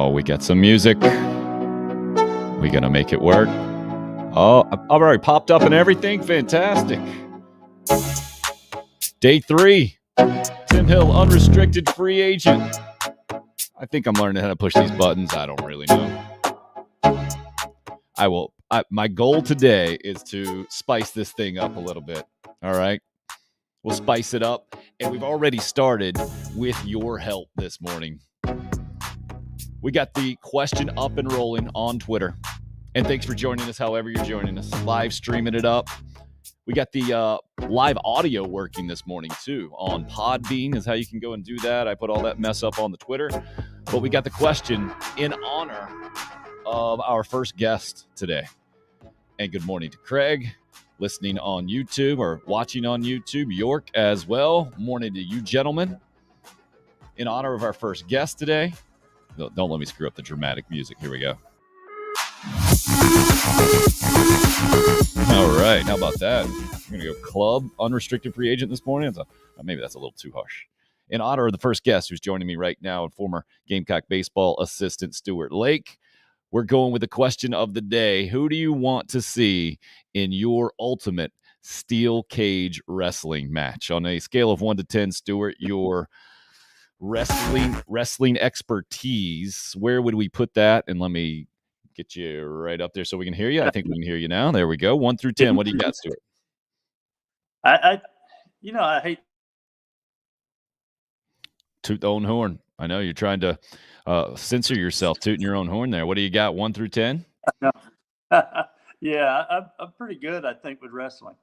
Oh, we got some music. We gonna make it work. Oh, I've already popped up and everything. Fantastic. Day 3. Tim Hill, unrestricted free agent. I think I'm learning how to push these buttons. I don't really know. My goal today is to spice this thing up a little bit. All right. We'll spice it up. And we've already started with your help this morning. We got the question up and rolling on Twitter. And thanks for joining us, however you're joining us. Live streaming it up. We got the live audio working this morning, too. On Podbean is how you can go and do that. I put all that mess up on the Twitter. But we got the question in honor of our first guest today. And good morning to Craig, listening on YouTube or watching on YouTube. York as well. Morning to you, gentlemen. In honor of our first guest today. Don't let me screw up the dramatic music. Here we go. All right. How about that? We're going to go club unrestricted free agent this morning. Maybe that's a little too harsh. In honor of the first guest who's joining me right now, former Gamecock baseball assistant Stuart Lake, we're going with the question of the day. Who do you want to see in your ultimate steel cage wrestling match? On a scale of 1 to 10, Stuart, your wrestling expertise, where would we put that? And let me get you right up there so we can hear you. I think we can hear you now. There we go. 1 through 10. What do you got, Stuart? I hate toot the own horn. I know you're trying to censor yourself, tooting your own horn there. What do you got? 1 through 10? Yeah, I'm pretty good, I think, with wrestling.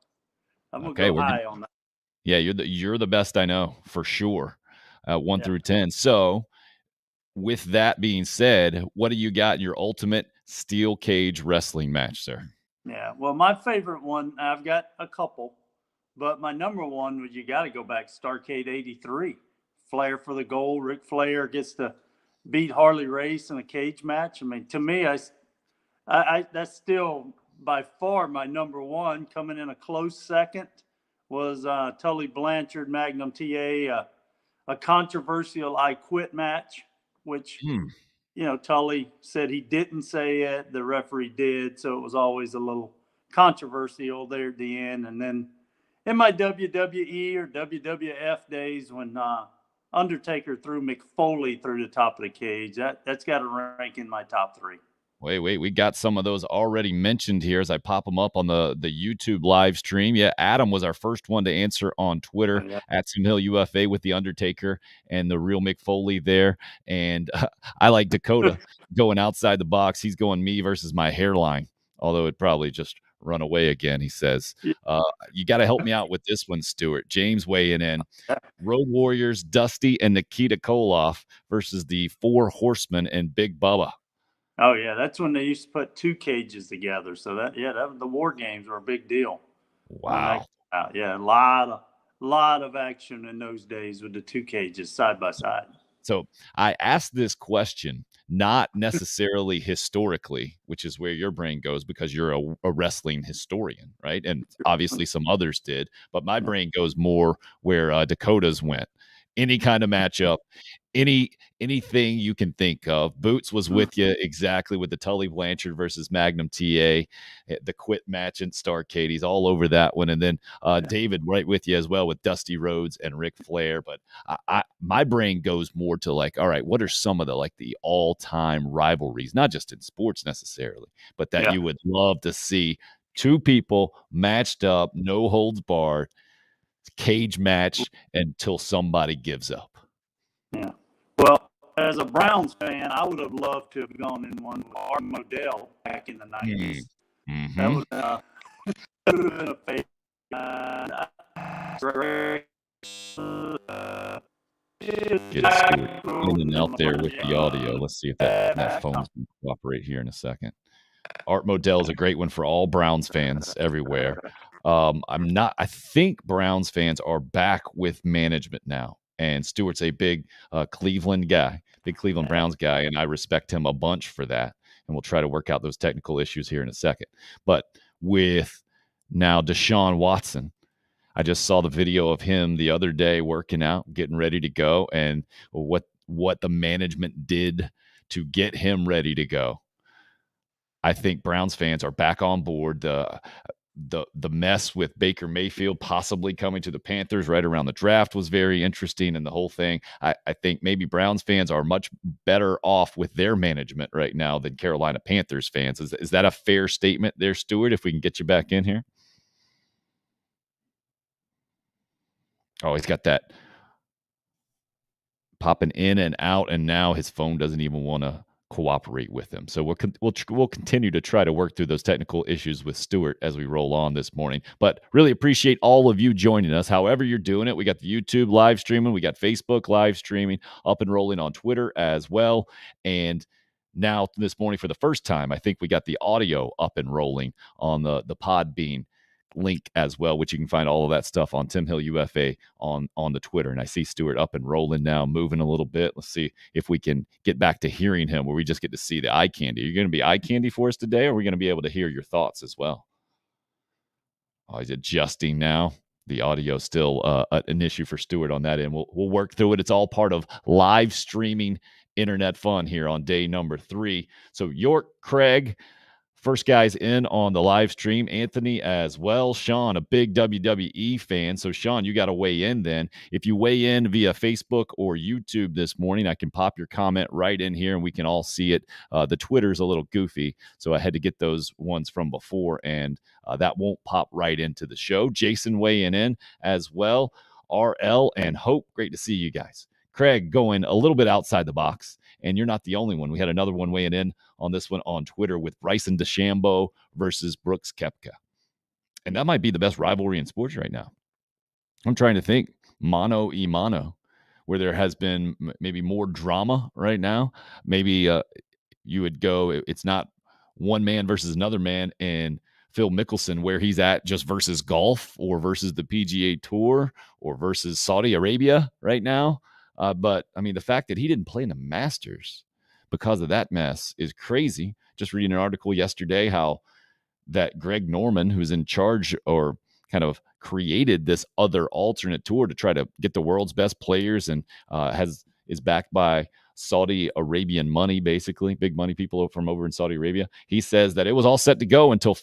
I'm gonna go high on that. Yeah, you're the best I know for sure. 1 through 10. So, with that being said, what do you got in your ultimate steel cage wrestling match, sir? Yeah, well, my favorite one, I've got a couple, but my number one was, you got to go back to Starrcade 83. Flair for the gold. Ric Flair gets to beat Harley Race in a cage match. I mean, to me, I that's still by far my number one. Coming in a close second was Tully Blanchard, Magnum TA, a controversial I Quit match, which, Tully said he didn't say it. The referee did. So it was always a little controversial there at the end. And then in my WWE or WWF days, when Undertaker threw McFoley through the top of the cage, that's got to rank in my top 3. Wait, we got some of those already mentioned here as I pop them up on the YouTube live stream. Yeah, Adam was our first one to answer on Twitter at Tim Hill UFA with the Undertaker and the real Mick Foley there. And I like Dakota going outside the box. He's going me versus my hairline, although it probably just run away again, he says. You got to help me out with this one, Stuart. James weighing in. Road Warriors, Dusty and Nikita Koloff versus the Four Horsemen and Big Bubba. Oh, yeah, that's when they used to put 2 cages together. So the War Games were a big deal. Wow. Yeah, a lot of action in those days with the 2 cages side by side. So I asked this question not necessarily historically, which is where your brain goes because you're a wrestling historian, right? And obviously some others did, but my brain goes more where Dakota's went. Any kind of matchup, anything you can think of. Boots was with you exactly with the Tully Blanchard versus Magnum TA, the Quit match in Starrcade. He's all over that one. And then David right with you as well with Dusty Rhodes and Ric Flair. But my brain goes more to like, all right, what are some of the all-time rivalries, not just in sports necessarily, but that you would love to see 2 people matched up, no holds barred, cage match until somebody gives up. Yeah. Well, as a Browns fan, I would have loved to have gone in one with Art Modell back in the 90s. Mm-hmm. That would have been a fake. Get a Stuart in and out there with the audio. Let's see if that phone's going to cooperate here in a second. Art Modell is a great one for all Browns fans everywhere. I think Browns fans are back with management now. And Stuart's a big Cleveland guy, big Cleveland Browns guy, and I respect him a bunch for that. And we'll try to work out those technical issues here in a second. But with now Deshaun Watson, I just saw the video of him the other day working out, getting ready to go, and what the management did to get him ready to go. I think Browns fans are back on board. The mess with Baker Mayfield possibly coming to the Panthers right around the draft was very interesting, and the whole thing. I think maybe Browns fans are much better off with their management right now than Carolina Panthers fans. Is that a fair statement there, Stuart, if we can get you back in here? Oh, he's got that popping in and out, and now his phone doesn't even want to cooperate with him. So we'll continue to try to work through those technical issues with Stuart as we roll on this morning. But really appreciate all of you joining us. However you're doing it, we got the YouTube live streaming, we got Facebook live streaming, up and rolling on Twitter as well, and now this morning for the first time, I think we got the audio up and rolling on the Podbean link as well, which you can find all of that stuff on Tim Hill UFA on the Twitter. And I see Stuart up and rolling now, moving a little bit. Let's see if we can get back to hearing him where we just get to see the eye candy. Are you going to be eye candy for us today, or are we going to be able to hear your thoughts as well? Oh, he's adjusting now. The audio still an issue for Stuart on that end. We'll work through it. It's all part of live streaming internet fun here on day number 3. So York, Craig, first guys in on the live stream, Anthony as well. Sean, a big WWE fan. So, Sean, you got to weigh in then. If you weigh in via Facebook or YouTube this morning, I can pop your comment right in here and we can all see it. The Twitter's a little goofy, so I had to get those ones from before, and that won't pop right into the show. Jason weighing in as well. RL and Hope, great to see you guys. Craig going a little bit outside the box, and you're not the only one. We had another one weighing in on this one on Twitter with Bryson Deschambeau versus Brooks Kepka. And that might be the best rivalry in sports right now. I'm trying to think mano y mano, where there has been maybe more drama right now. Maybe you would go, it's not one man versus another man and Phil Mickelson where he's at just versus golf or versus the PGA Tour or versus Saudi Arabia right now. But, I mean, the fact that he didn't play in the Masters because of that mess is crazy. Just reading an article yesterday how that Greg Norman, who's in charge or kind of created this other alternate tour to try to get the world's best players and is backed by Saudi Arabian money, basically, big money people from over in Saudi Arabia. He says that it was all set to go until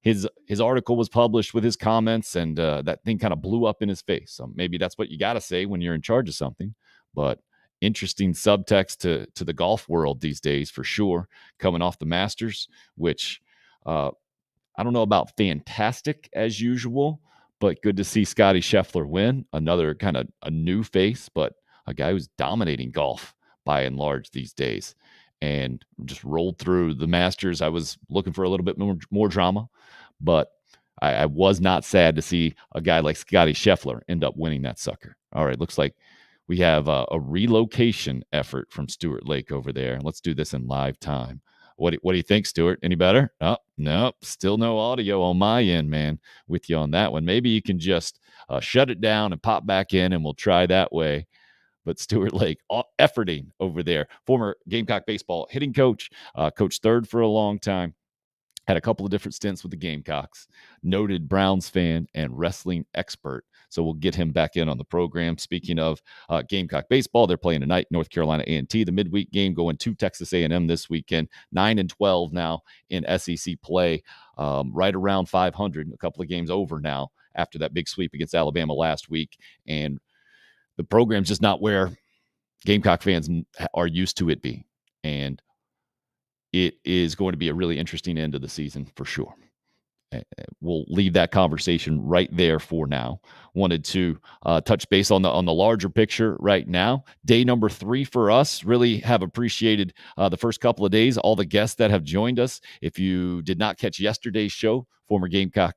his article was published with his comments, and that thing kind of blew up in his face. So maybe that's what you got to say when you're in charge of something. But interesting subtext to the golf world these days for sure, coming off the Masters, which I don't know about fantastic as usual, but good to see Scottie Scheffler win. Another kind of a new face, but a guy who's dominating golf by and large these days. And just rolled through the Masters. I was looking for a little bit more drama, but I was not sad to see a guy like Scottie Scheffler end up winning that sucker. All right, looks like we have a relocation effort from Stuart Lake over there. Let's do this in live time. What do you think, Stuart? Any better? Oh, no, still no audio on my end, man, with you on that one. Maybe you can just shut it down and pop back in, and we'll try that way. But Stuart Lake efforting over there, former Gamecock baseball hitting coach, coached third for a long time, had a couple of different stints with the Gamecocks, noted Browns fan and wrestling expert. So we'll get him back in on the program. Speaking of Gamecock baseball, they're playing tonight, North Carolina A&T, the midweek game going to Texas A&M this weekend, 9-12 now in SEC play, right around 500, a couple of games over now after that big sweep against Alabama last week. And the program's just not where Gamecock fans are used to it being. And it is going to be a really interesting end of the season for sure. We'll leave that conversation right there for now. Wanted to touch base on the larger picture right now. Day number 3 for us. Really have appreciated the first couple of days, all the guests that have joined us. If you did not catch yesterday's show, former Gamecock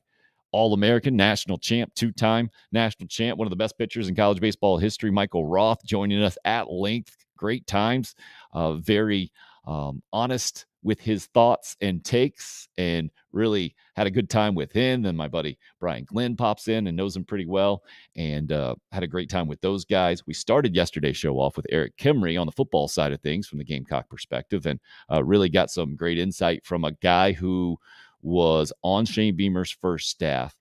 All-American, national champ, 2-time national champ, one of the best pitchers in college baseball history, Michael Roth, joining us at length. Great times. Very honest with his thoughts and takes, and really had a good time with him. And my buddy Brian Glenn pops in and knows him pretty well, and had a great time with those guys. We started yesterday's show off with Eric Kimry on the football side of things from the Gamecock perspective, and really got some great insight from a guy who was on Shane Beamer's first staff,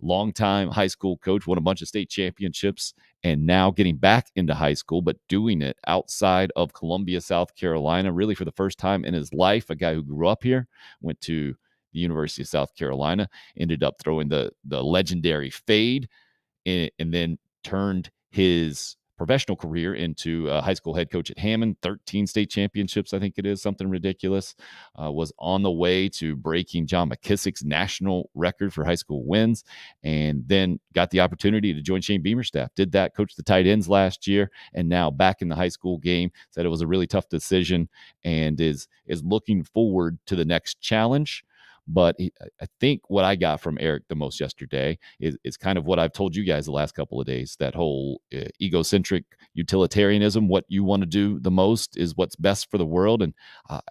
longtime high school coach, won a bunch of state championships, and now getting back into high school, but doing it outside of Columbia, South Carolina, really for the first time in his life. A guy who grew up here, went to the University of South Carolina, ended up throwing the legendary fade, and then turned his professional career into a high school head coach at Hammond, 13 state championships, I think it is, something ridiculous. Was on the way to breaking John McKissick's national record for high school wins, and then got the opportunity to join Shane Beamer's staff. Did that, coached the tight ends last year, and now back in the high school game. Said it was a really tough decision and is looking forward to the next challenge. But I think what I got from Eric the most yesterday is kind of what I've told you guys the last couple of days, that whole egocentric utilitarianism. What you want to do the most is what's best for the world. And I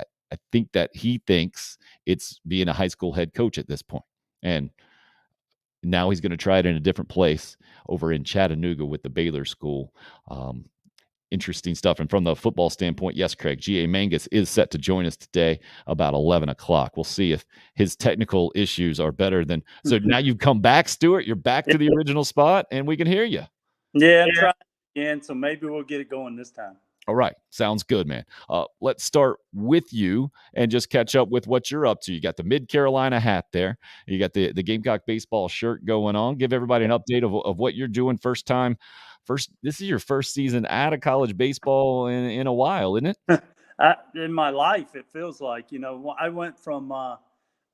think that he thinks it's being a high school head coach at this point. And now he's going to try it in a different place over in Chattanooga with the Baylor School. Interesting stuff. And from the football standpoint, yes, Craig, G.A. Mangus is set to join us today about 11 o'clock. We'll see if his technical issues are better than. So now you've come back, Stuart. You're back to the original spot, and we can hear you. Yeah, I'm trying again, so maybe we'll get it going this time. All right. Sounds good, man. Let's start with you and just catch up with what you're up to. You got the Mid-Carolina hat there. You got the Gamecock baseball shirt going on. Give everybody an update of what you're doing. This is your first season out of college baseball in a while, isn't it? In my life, it feels like, I went from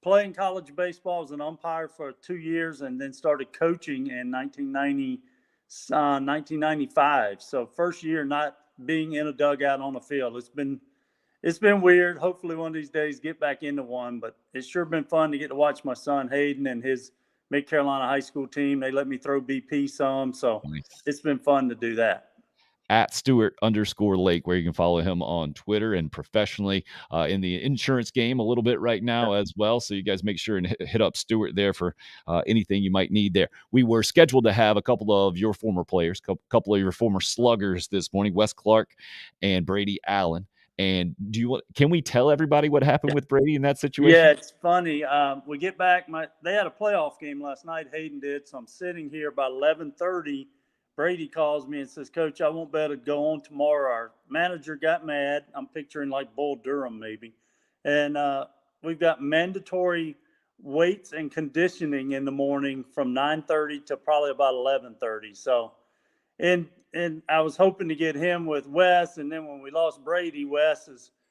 playing college baseball as an umpire for 2 years and then started coaching in 1995. So first year not being in a dugout on the field. It's been weird. Hopefully one of these days get back into one, but it's sure been fun to get to watch my son Hayden and his Mid-Carolina high school team. They let me throw BP some, so It's been fun to do that. At Stuart_Lake, where you can follow him on Twitter, and professionally in the insurance game a little bit right now as well. So you guys make sure and hit up Stuart there for anything you might need there. We were scheduled to have a couple of your former players, a couple of your former sluggers this morning, Wes Clark and Brady Allen. And can we tell everybody what happened with Brady in that situation? Yeah, it's funny. We get back. They had a playoff game last night. Hayden did. So I'm sitting here by 11:30. Brady calls me and says, "Coach, I won't be able to go on tomorrow. Our manager got mad." I'm picturing like Bull Durham maybe. And we've got mandatory weights and conditioning in the morning from 9:30 to probably about 11:30. So, and I was hoping to get him with Wes. And then when we lost Brady,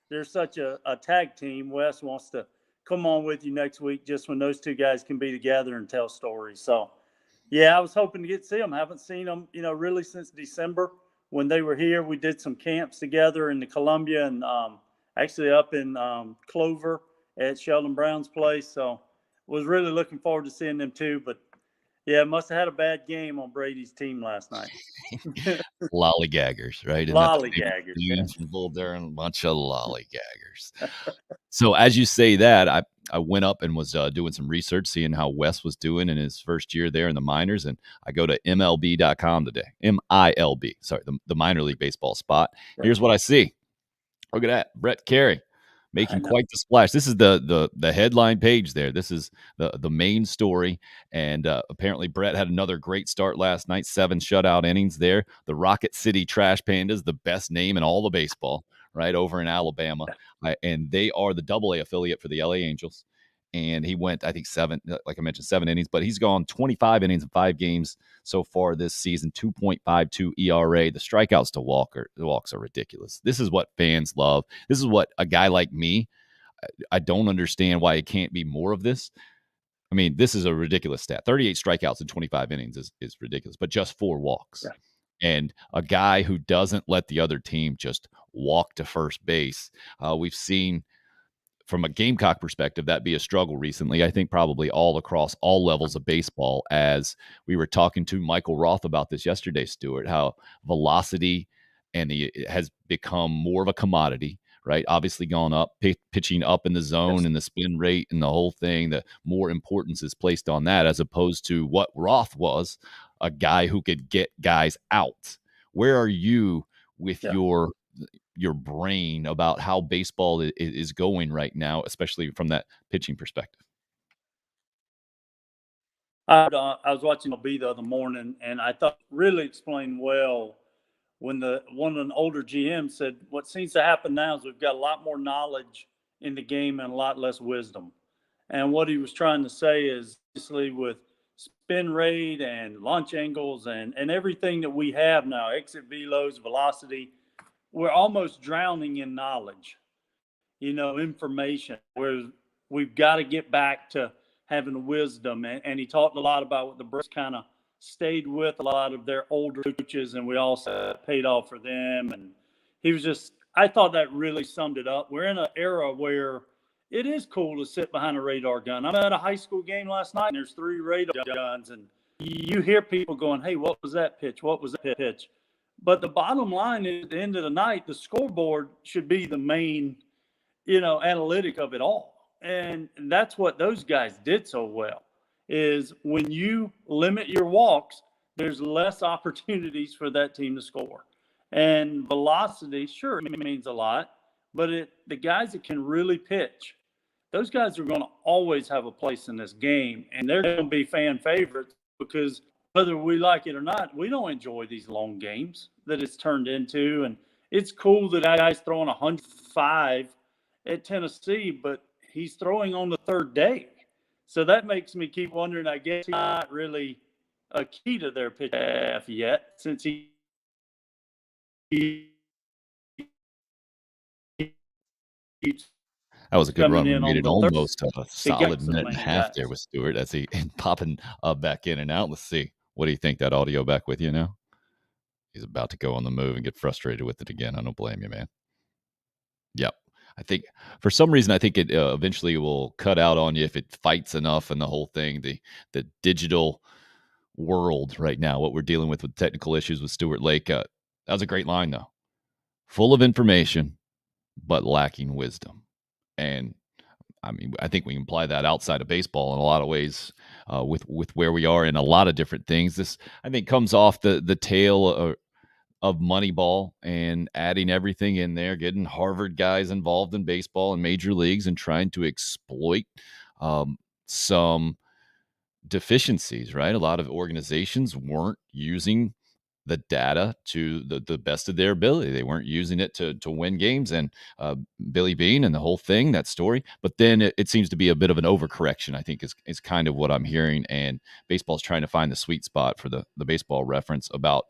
there's such a tag team. Wes wants to come on with you next week just when those two guys can be together and tell stories. So, yeah, I was hoping to see them. Haven't seen them, really since December when they were here. We did some camps together in the Columbia and actually up in Clover at Sheldon Brown's place. So was really looking forward to seeing them too. But yeah, must have had a bad game on Brady's team last night. Lollygaggers, right? Lollygaggers. Yeah. From Bull Durham, a bunch of lollygaggers. So as you say that, I went up and was doing some research, seeing how Wes was doing in his first year there in the minors. And I go to MLB.com today, MILB, sorry, the minor league baseball spot. Right. Here's what I see. Look at that. Brett Carey making quite the splash. This is the headline page there. This is the main story. And apparently Brett had another great start last night, 7 shutout innings there. The Rocket City Trash Pandas, the best name in all the baseball, right, over in Alabama. And they are the AA affiliate for the LA Angels. And he went, I think, 7 innings, but he's gone 25 innings in 5 games so far this season, 2.52 ERA. The strikeouts to walks are ridiculous. This is what fans love. This is what a guy like me, I don't understand why it can't be more of this. I mean, this is a ridiculous stat. 38 strikeouts in 25 innings is ridiculous, but just 4 walks. Yeah. And a guy who doesn't let the other team just walk to first base. We've seen, from a Gamecock perspective, that be a struggle recently. I think probably all across all levels of baseball, as we were talking to Michael Roth about this yesterday, Stuart, how velocity has become more of a commodity, right? Obviously gone up, pitching up in the zone and the spin rate and the whole thing. The more importance is placed on that as opposed to what Roth was, a guy who could get guys out. Where are you with your brain about how baseball is going right now, especially from that pitching perspective? I was watching MLB the other morning, and I thought really explained well when one of the older GMs said, "What seems to happen now is we've got a lot more knowledge in the game and a lot less wisdom." And what he was trying to say is, obviously, with spin rate and launch angles and everything that we have now, exit velos, velocity, we're almost drowning in knowledge, information, where we've got to get back to having wisdom. And he talked a lot about what the Braves kind of stayed with a lot of their older coaches, and we also paid off for them. And he was just, I thought that really summed it up. We're in an era where it is cool to sit behind a radar gun. I'm at a high school game last night, and there's 3 radar guns, and you hear people going, "Hey, what was that pitch? What was that pitch?" But the bottom line is, at the end of the night, the scoreboard should be the main analytic of it all. And that's what those guys did so well, is when you limit your walks, there's less opportunities for that team to score. And velocity, sure, it means a lot, but the guys that can really pitch, those guys are going to always have a place in this game, and they're going to be fan favorites because whether we like it or not, we don't enjoy these long games that it's turned into. And it's cool that that guy's throwing 105 at Tennessee, but he's throwing on the 3rd day. So that makes me keep wondering, I guess he's not really a key to their pitch staff yet, since he keeps That was a good coming run. We in made on it the third. almost a He solid got some minute and a main half there guys. with Stewart as he and popping back in and out. Let's see. What do you think? That audio back with you now? He's about to go on the move and get frustrated with it again. I don't blame you, man. Yep. I think for some reason, I think it eventually will cut out on you if it fights enough and the whole thing. The digital world right now, what we're dealing with technical issues with Stuart Lake. That was a great line, though. Full of information, but lacking wisdom. And I mean, I think we can apply that outside of baseball in a lot of ways, with where we are in a lot of different things. This, I think, comes off the tail of Moneyball and adding everything in there, getting Harvard guys involved in baseball and major leagues and trying to exploit some deficiencies, right? A lot of organizations weren't using the data to the best of their ability. They weren't using it to win games. And Billy Bean and the whole thing, that story. But then it seems to be a bit of an overcorrection, I think, is kind of what I'm hearing. And baseball's trying to find the sweet spot for the baseball reference about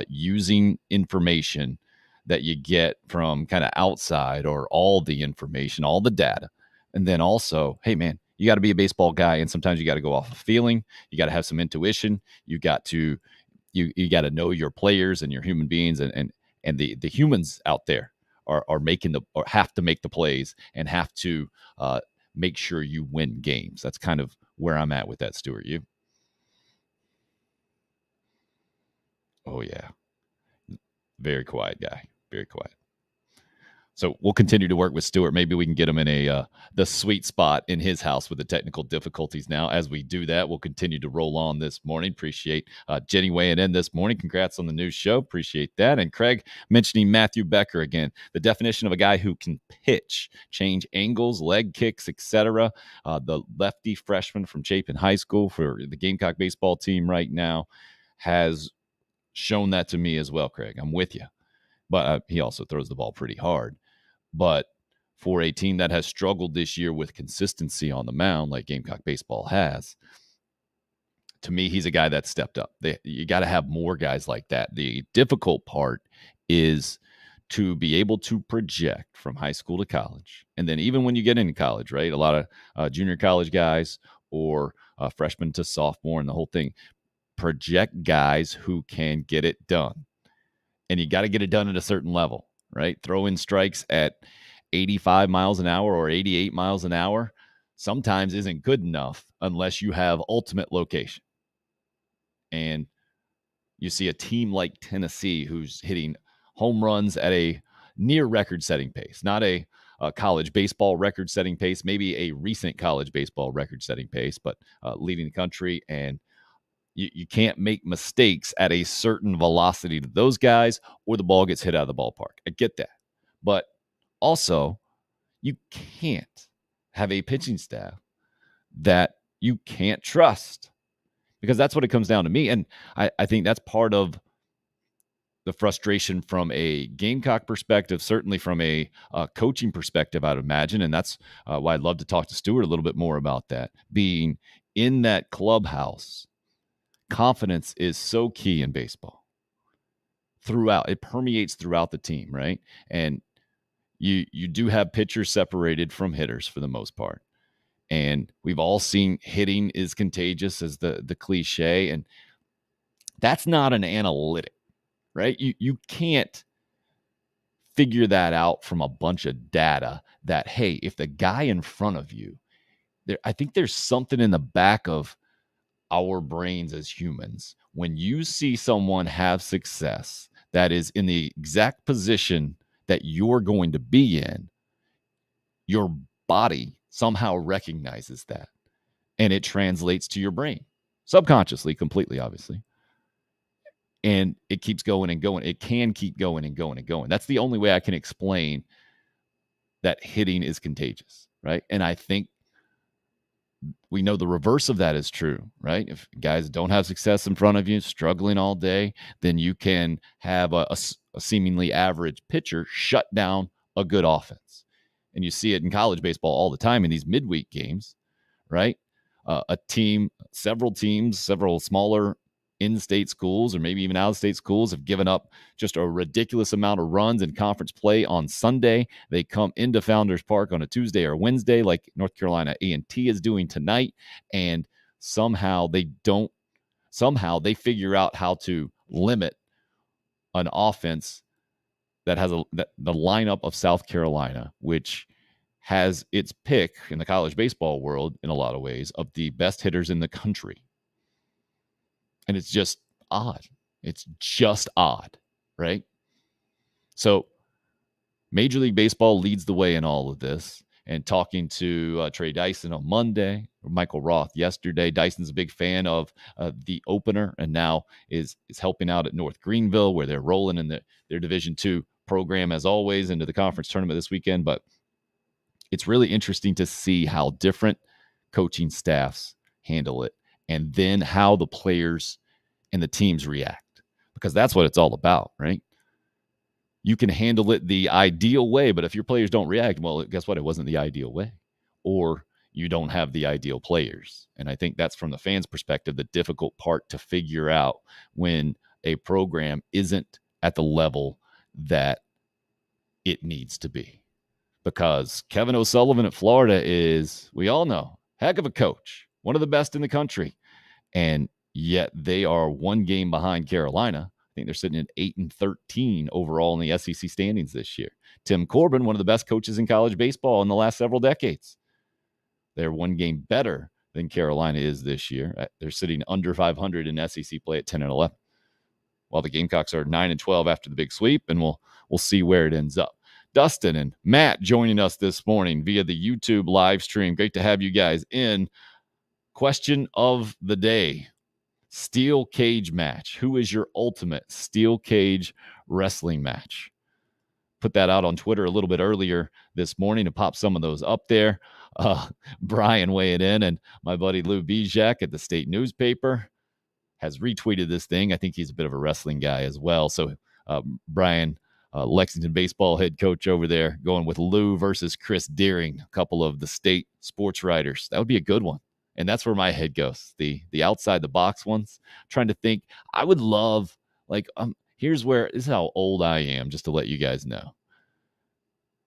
using information that you get from kind of outside, or all the information, all the data. And then also, hey, man, you got to be a baseball guy. And sometimes you got to go off of feeling. You got to have some intuition. You got to you got to know your players and your human beings, and the humans out there are making or have to make the plays and have to make sure you win games. That's kind of where I'm at with that, Stuart. You? Oh yeah, very quiet guy, very quiet. So we'll continue to work with Stuart. Maybe we can get him in the sweet spot in his house with the technical difficulties. Now, as we do that, we'll continue to roll on this morning. Appreciate Jenny weighing in this morning. Congrats on the new show. Appreciate that. And Craig mentioning Matthew Becker again. The definition of a guy who can pitch, change angles, leg kicks, etc. The lefty freshman from Chapin High School for the Gamecock baseball team right now has shown that to me as well, Craig. I'm with you. But he also throws the ball pretty hard. But for a team that has struggled this year with consistency on the mound, like Gamecock baseball has, to me, he's a guy that stepped up. You got to have more guys like that. The difficult part is to be able to project from high school to college. And then even when you get into college, right? A lot of junior college guys or freshman to sophomore and the whole thing, project guys who can get it done. And you got to get it done at a certain level, right? Throw in strikes at 85 miles an hour or 88 miles an hour sometimes isn't good enough unless you have ultimate location. And you see a team like Tennessee who's hitting home runs at a near record-setting pace, not a college baseball record-setting pace, maybe a recent college baseball record-setting pace, but leading the country. And you can't make mistakes at a certain velocity to those guys, or the ball gets hit out of the ballpark. I get that. But also, you can't have a pitching staff that you can't trust. because that's what it comes down to me. And I think that's part of the frustration from a Gamecock perspective, certainly from a coaching perspective, I'd imagine. And that's why I'd love to talk to Stuart a little bit more about that. Being in that clubhouse, confidence is so key in baseball. Throughout, it permeates throughout the team, right? And you do have pitchers separated from hitters for the most part. And we've all seen hitting is contagious as the cliche. And that's not an analytic, right? You can't figure that out from a bunch of data that, hey, if the guy in front of you, I think there's something in the back of our brains as humans. When you see someone have success that is in the exact position that you're going to be in, your body somehow recognizes that and it translates to your brain subconsciously, completely, obviously. And it keeps going and going. It can keep going and going and going. That's the only way I can explain that hitting is contagious, right? And I think we know the reverse of that is true, right? If guys don't have success in front of you, struggling all day, then you can have a seemingly average pitcher shut down a good offense. And you see it in college baseball all the time in these midweek games, right? Several teams, several smaller in-state schools or maybe even out-of-state schools have given up just a ridiculous amount of runs in conference play on Sunday. They come into Founders Park on a Tuesday or Wednesday, like North Carolina A&T is doing tonight, and somehow they figure out how to limit an offense that has the lineup of South Carolina, which has its pick in the college baseball world in a lot of ways of the best hitters in the country. And it's just odd. It's just odd, right? So Major League Baseball leads the way in all of this. And talking to Trey Dyson on Monday, Michael Roth yesterday, Dyson's a big fan of the opener and now is helping out at North Greenville, where they're rolling in their Division II program, as always, into the conference tournament this weekend. But it's really interesting to see how different coaching staffs handle it, and then how the players and the teams react, because that's what it's all about, right? You can handle it the ideal way, but if your players don't react, well, guess what? It wasn't the ideal way, or you don't have the ideal players. And I think that's, from the fans' perspective, the difficult part to figure out when a program isn't at the level that it needs to be. Because Kevin O'Sullivan at Florida is, we all know, heck of a coach, one of the best in the country. And yet they are one game behind Carolina. I think they're sitting at 8-13 overall in the SEC standings this year. Tim Corbin, one of the best coaches in college baseball in the last several decades. They're one game better than Carolina is this year. They're sitting under 500 in SEC play at 10-11. While the Gamecocks are 9-12 after the big sweep, and we'll see where it ends up. Dustin and Matt joining us this morning via the YouTube live stream. Great to have you guys in. Question of the day: steel cage match. Who is your ultimate steel cage wrestling match? Put that out on Twitter a little bit earlier this morning to pop some of those up there. Brian weighing in, and my buddy Lou Bijak at the state newspaper has retweeted this thing. I think he's a bit of a wrestling guy as well. So Brian, Lexington baseball head coach over there, going with Lou versus Chris Deering, a couple of the state sports writers. That would be a good one. And that's where my head goes. The outside the box ones. I'm trying to think. I would love, like, this is how old I am, just to let you guys know.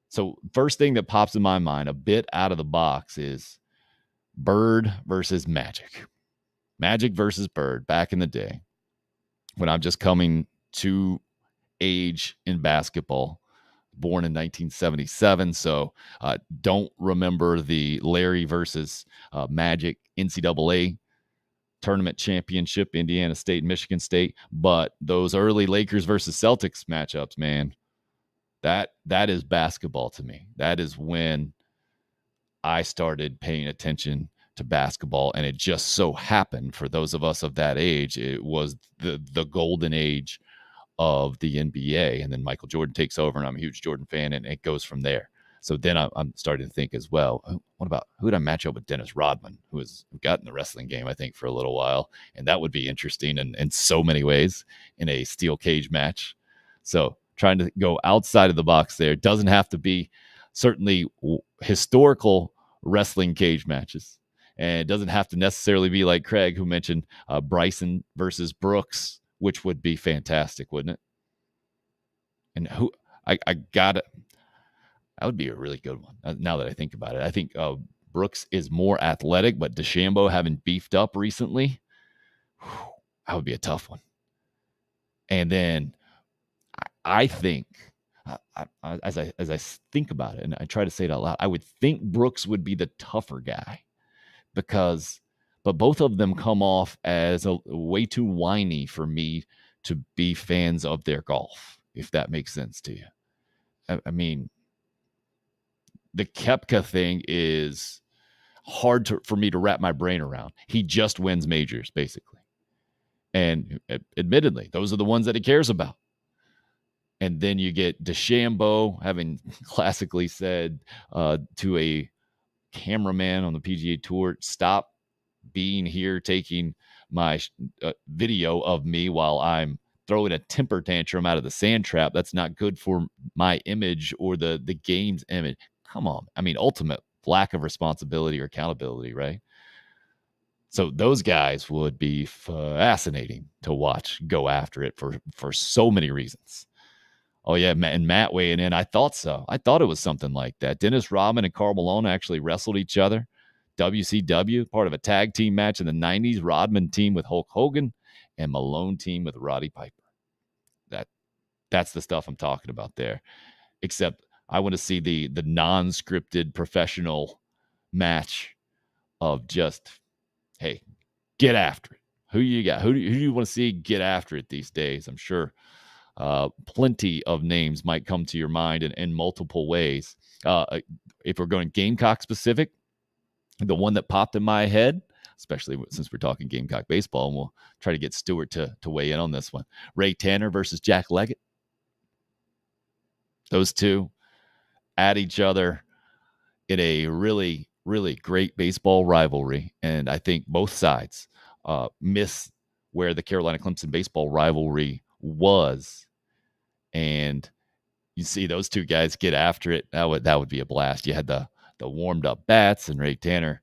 So first thing that pops in my mind, a bit out of the box, is Bird versus Magic. Magic versus Bird back in the day when I'm just coming to age in basketball, born in 1977. So don't remember the Larry versus Magic NCAA tournament championship, Indiana State, Michigan State. But those early Lakers versus Celtics matchups, man, that is basketball to me. That is when I started paying attention to basketball, and it just so happened, for those of us of that age, it was the golden age of the NBA. And then Michael Jordan takes over, and I'm a huge Jordan fan, and it goes from there. So then I'm starting to think as well, what about who would I match up with Dennis Rodman, who has gotten the wrestling game, I think, for a little while. And that would be interesting in so many ways in a steel cage match. So trying to go outside of the box there. Doesn't have to be certainly historical wrestling cage matches. And it doesn't have to necessarily be like Craig, who mentioned Bryson versus Brooks, which would be fantastic, wouldn't it? And who I got it. That would be a really good one. Now that I think about it, I think Brooks is more athletic, but Deschambeau having beefed up recently, that would be a tough one. And then I think, as I think about it, and I try to say it out loud, I would think Brooks would be the tougher guy but both of them come off as a way too whiny for me to be fans of their golf, if that makes sense to you. I mean, the Kepka thing is hard for me to wrap my brain around. He just wins majors, basically. And admittedly, those are the ones that he cares about. And then you get Deschambeau having classically said to a cameraman on the PGA Tour, stop being here taking my video of me while I'm throwing a temper tantrum out of the sand trap. That's not good for my image or the game's image. Come on. I mean, ultimate lack of responsibility or accountability, right? So those guys would be fascinating to watch go after it for so many reasons. Oh, yeah, and Matt weighing in. I thought so. I thought it was something like that. Dennis Rodman and Karl Malone actually wrestled each other. WCW, part of a tag team match in the 90s. Rodman team with Hulk Hogan and Malone team with Roddy Piper. That's the stuff I'm talking about there. Except I want to see the non-scripted professional match of just, hey, get after it. Who you got? Who do you want to see get after it these days? I'm sure plenty of names might come to your mind in multiple ways. If we're going Gamecock specific, the one that popped in my head, especially since we're talking Gamecock baseball, and we'll try to get Stuart to weigh in on this one. Ray Tanner versus Jack Leggett. Those two at each other in a really, really great baseball rivalry. And I think both sides miss where the Carolina Clemson baseball rivalry was. And you see those two guys get after it. That would be a blast. You had the warmed up bats and Ray Tanner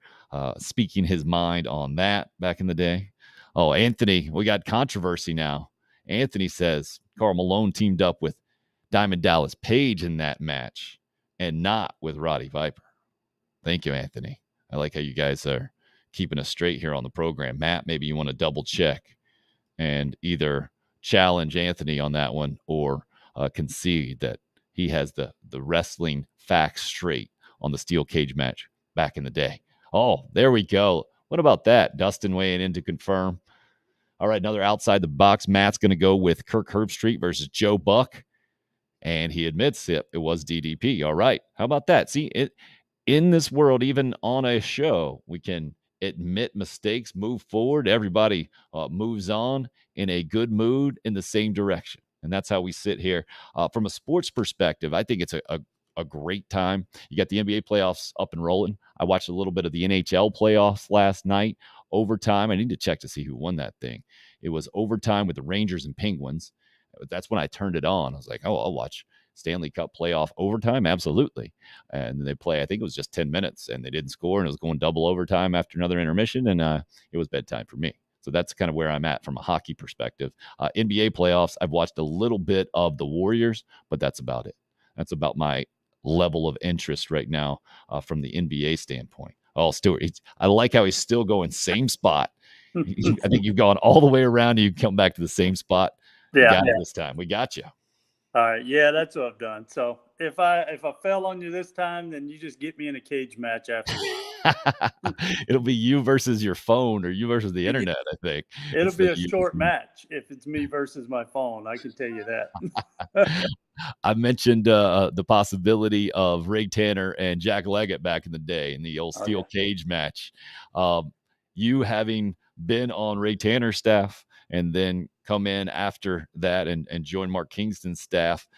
speaking his mind on that back in the day. Oh, Anthony, we got controversy now. Anthony says Karl Malone teamed up with Diamond Dallas Page in that match and not with Roddy Piper. Thank you, Anthony. I like how you guys are keeping us straight here on the program. Matt, maybe you want to double check and either challenge Anthony on that one or concede that he has the wrestling facts straight on the steel cage match back in the day. Oh, there we go. What about that? Dustin weighing in to confirm. All right, another outside the box. Matt's going to go with Kirk Herbstreit versus Joe Buck. And he admits it was DDP. All right. How about that? See, in this world, even on a show, we can admit mistakes, move forward. Everybody moves on in a good mood in the same direction. And that's how we sit here. From a sports perspective, I think it's a great time. You got the NBA playoffs up and rolling. I watched a little bit of the NHL playoffs last night. Overtime. I need to check to see who won that thing. It was overtime with the Rangers and Penguins. That's when I turned it on. I was like, oh, I'll watch Stanley Cup playoff overtime. Absolutely. And they play, I think it was just 10 minutes and they didn't score and it was going double overtime after another intermission. And it was bedtime for me. So that's kind of where I'm at from a hockey perspective. NBA playoffs, I've watched a little bit of the Warriors, but that's about it. That's about my level of interest right now from the NBA standpoint. Oh, Stuart, I like how he's still going same spot. I think you've gone all the way around and you come back to the same spot. Yeah. Got it this time. We got you. All right. Yeah, that's what I've done. So if I fell on you this time, then you just get me in a cage match after. It'll be you versus your phone or you versus the internet, I think. It'll be a short match if it's me versus my phone. I can tell you that. I mentioned the possibility of Ray Tanner and Jack Leggett back in the day in the old steel cage match. You having been on Ray Tanner's staff and then come in after that and join Mark Kingston's staff.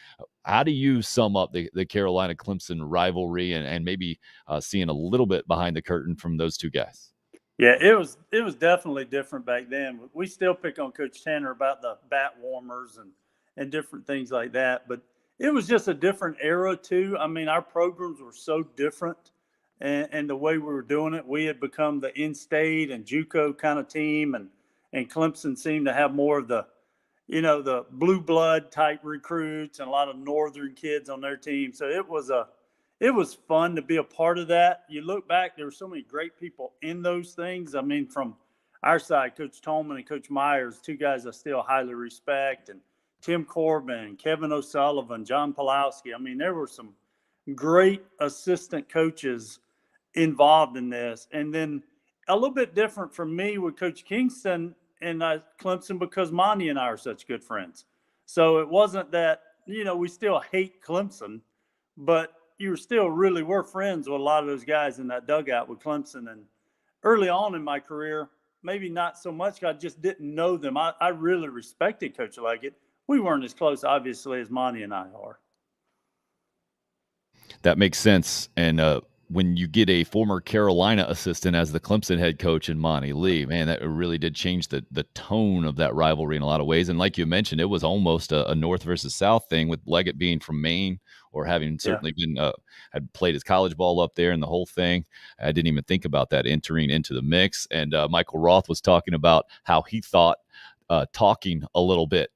how do you sum up the Carolina Clemson rivalry and maybe seeing a little bit behind the curtain from those two guys? Yeah, it was definitely different back then. We still pick on Coach Tanner about the bat warmers and different things like that, but it was just a different era too. I mean, our programs were so different, and the way we were doing it, we had become the in-state and JUCO kind of team, and Clemson seemed to have more of the blue blood type recruits and a lot of northern kids on their team. So it was fun to be a part of that. You look back, there were so many great people in those things. I mean, from our side, Coach Tolman and Coach Myers, two guys I still highly respect, and Tim Corbin, Kevin O'Sullivan, John Pulowski. I mean, there were some great assistant coaches involved in this. And then a little bit different from me with Coach Kingston and Clemson, because Monty and I are such good friends. So it wasn't that, we still hate Clemson, but you still really were friends with a lot of those guys in that dugout with Clemson. And early on in my career, maybe not so much. I just didn't know them. I really respected Coach Leggett. We weren't as close, obviously, as Monty and I are. That makes sense. And when you get a former Carolina assistant as the Clemson head coach in Monty Lee, man, that really did change the tone of that rivalry in a lot of ways. And like you mentioned, it was almost a North versus South thing, with Leggett being from Maine, or having certainly been had played his college ball up there and the whole thing. I didn't even think about that entering into the mix. And Michael Roth was talking about how he thought talking a little bit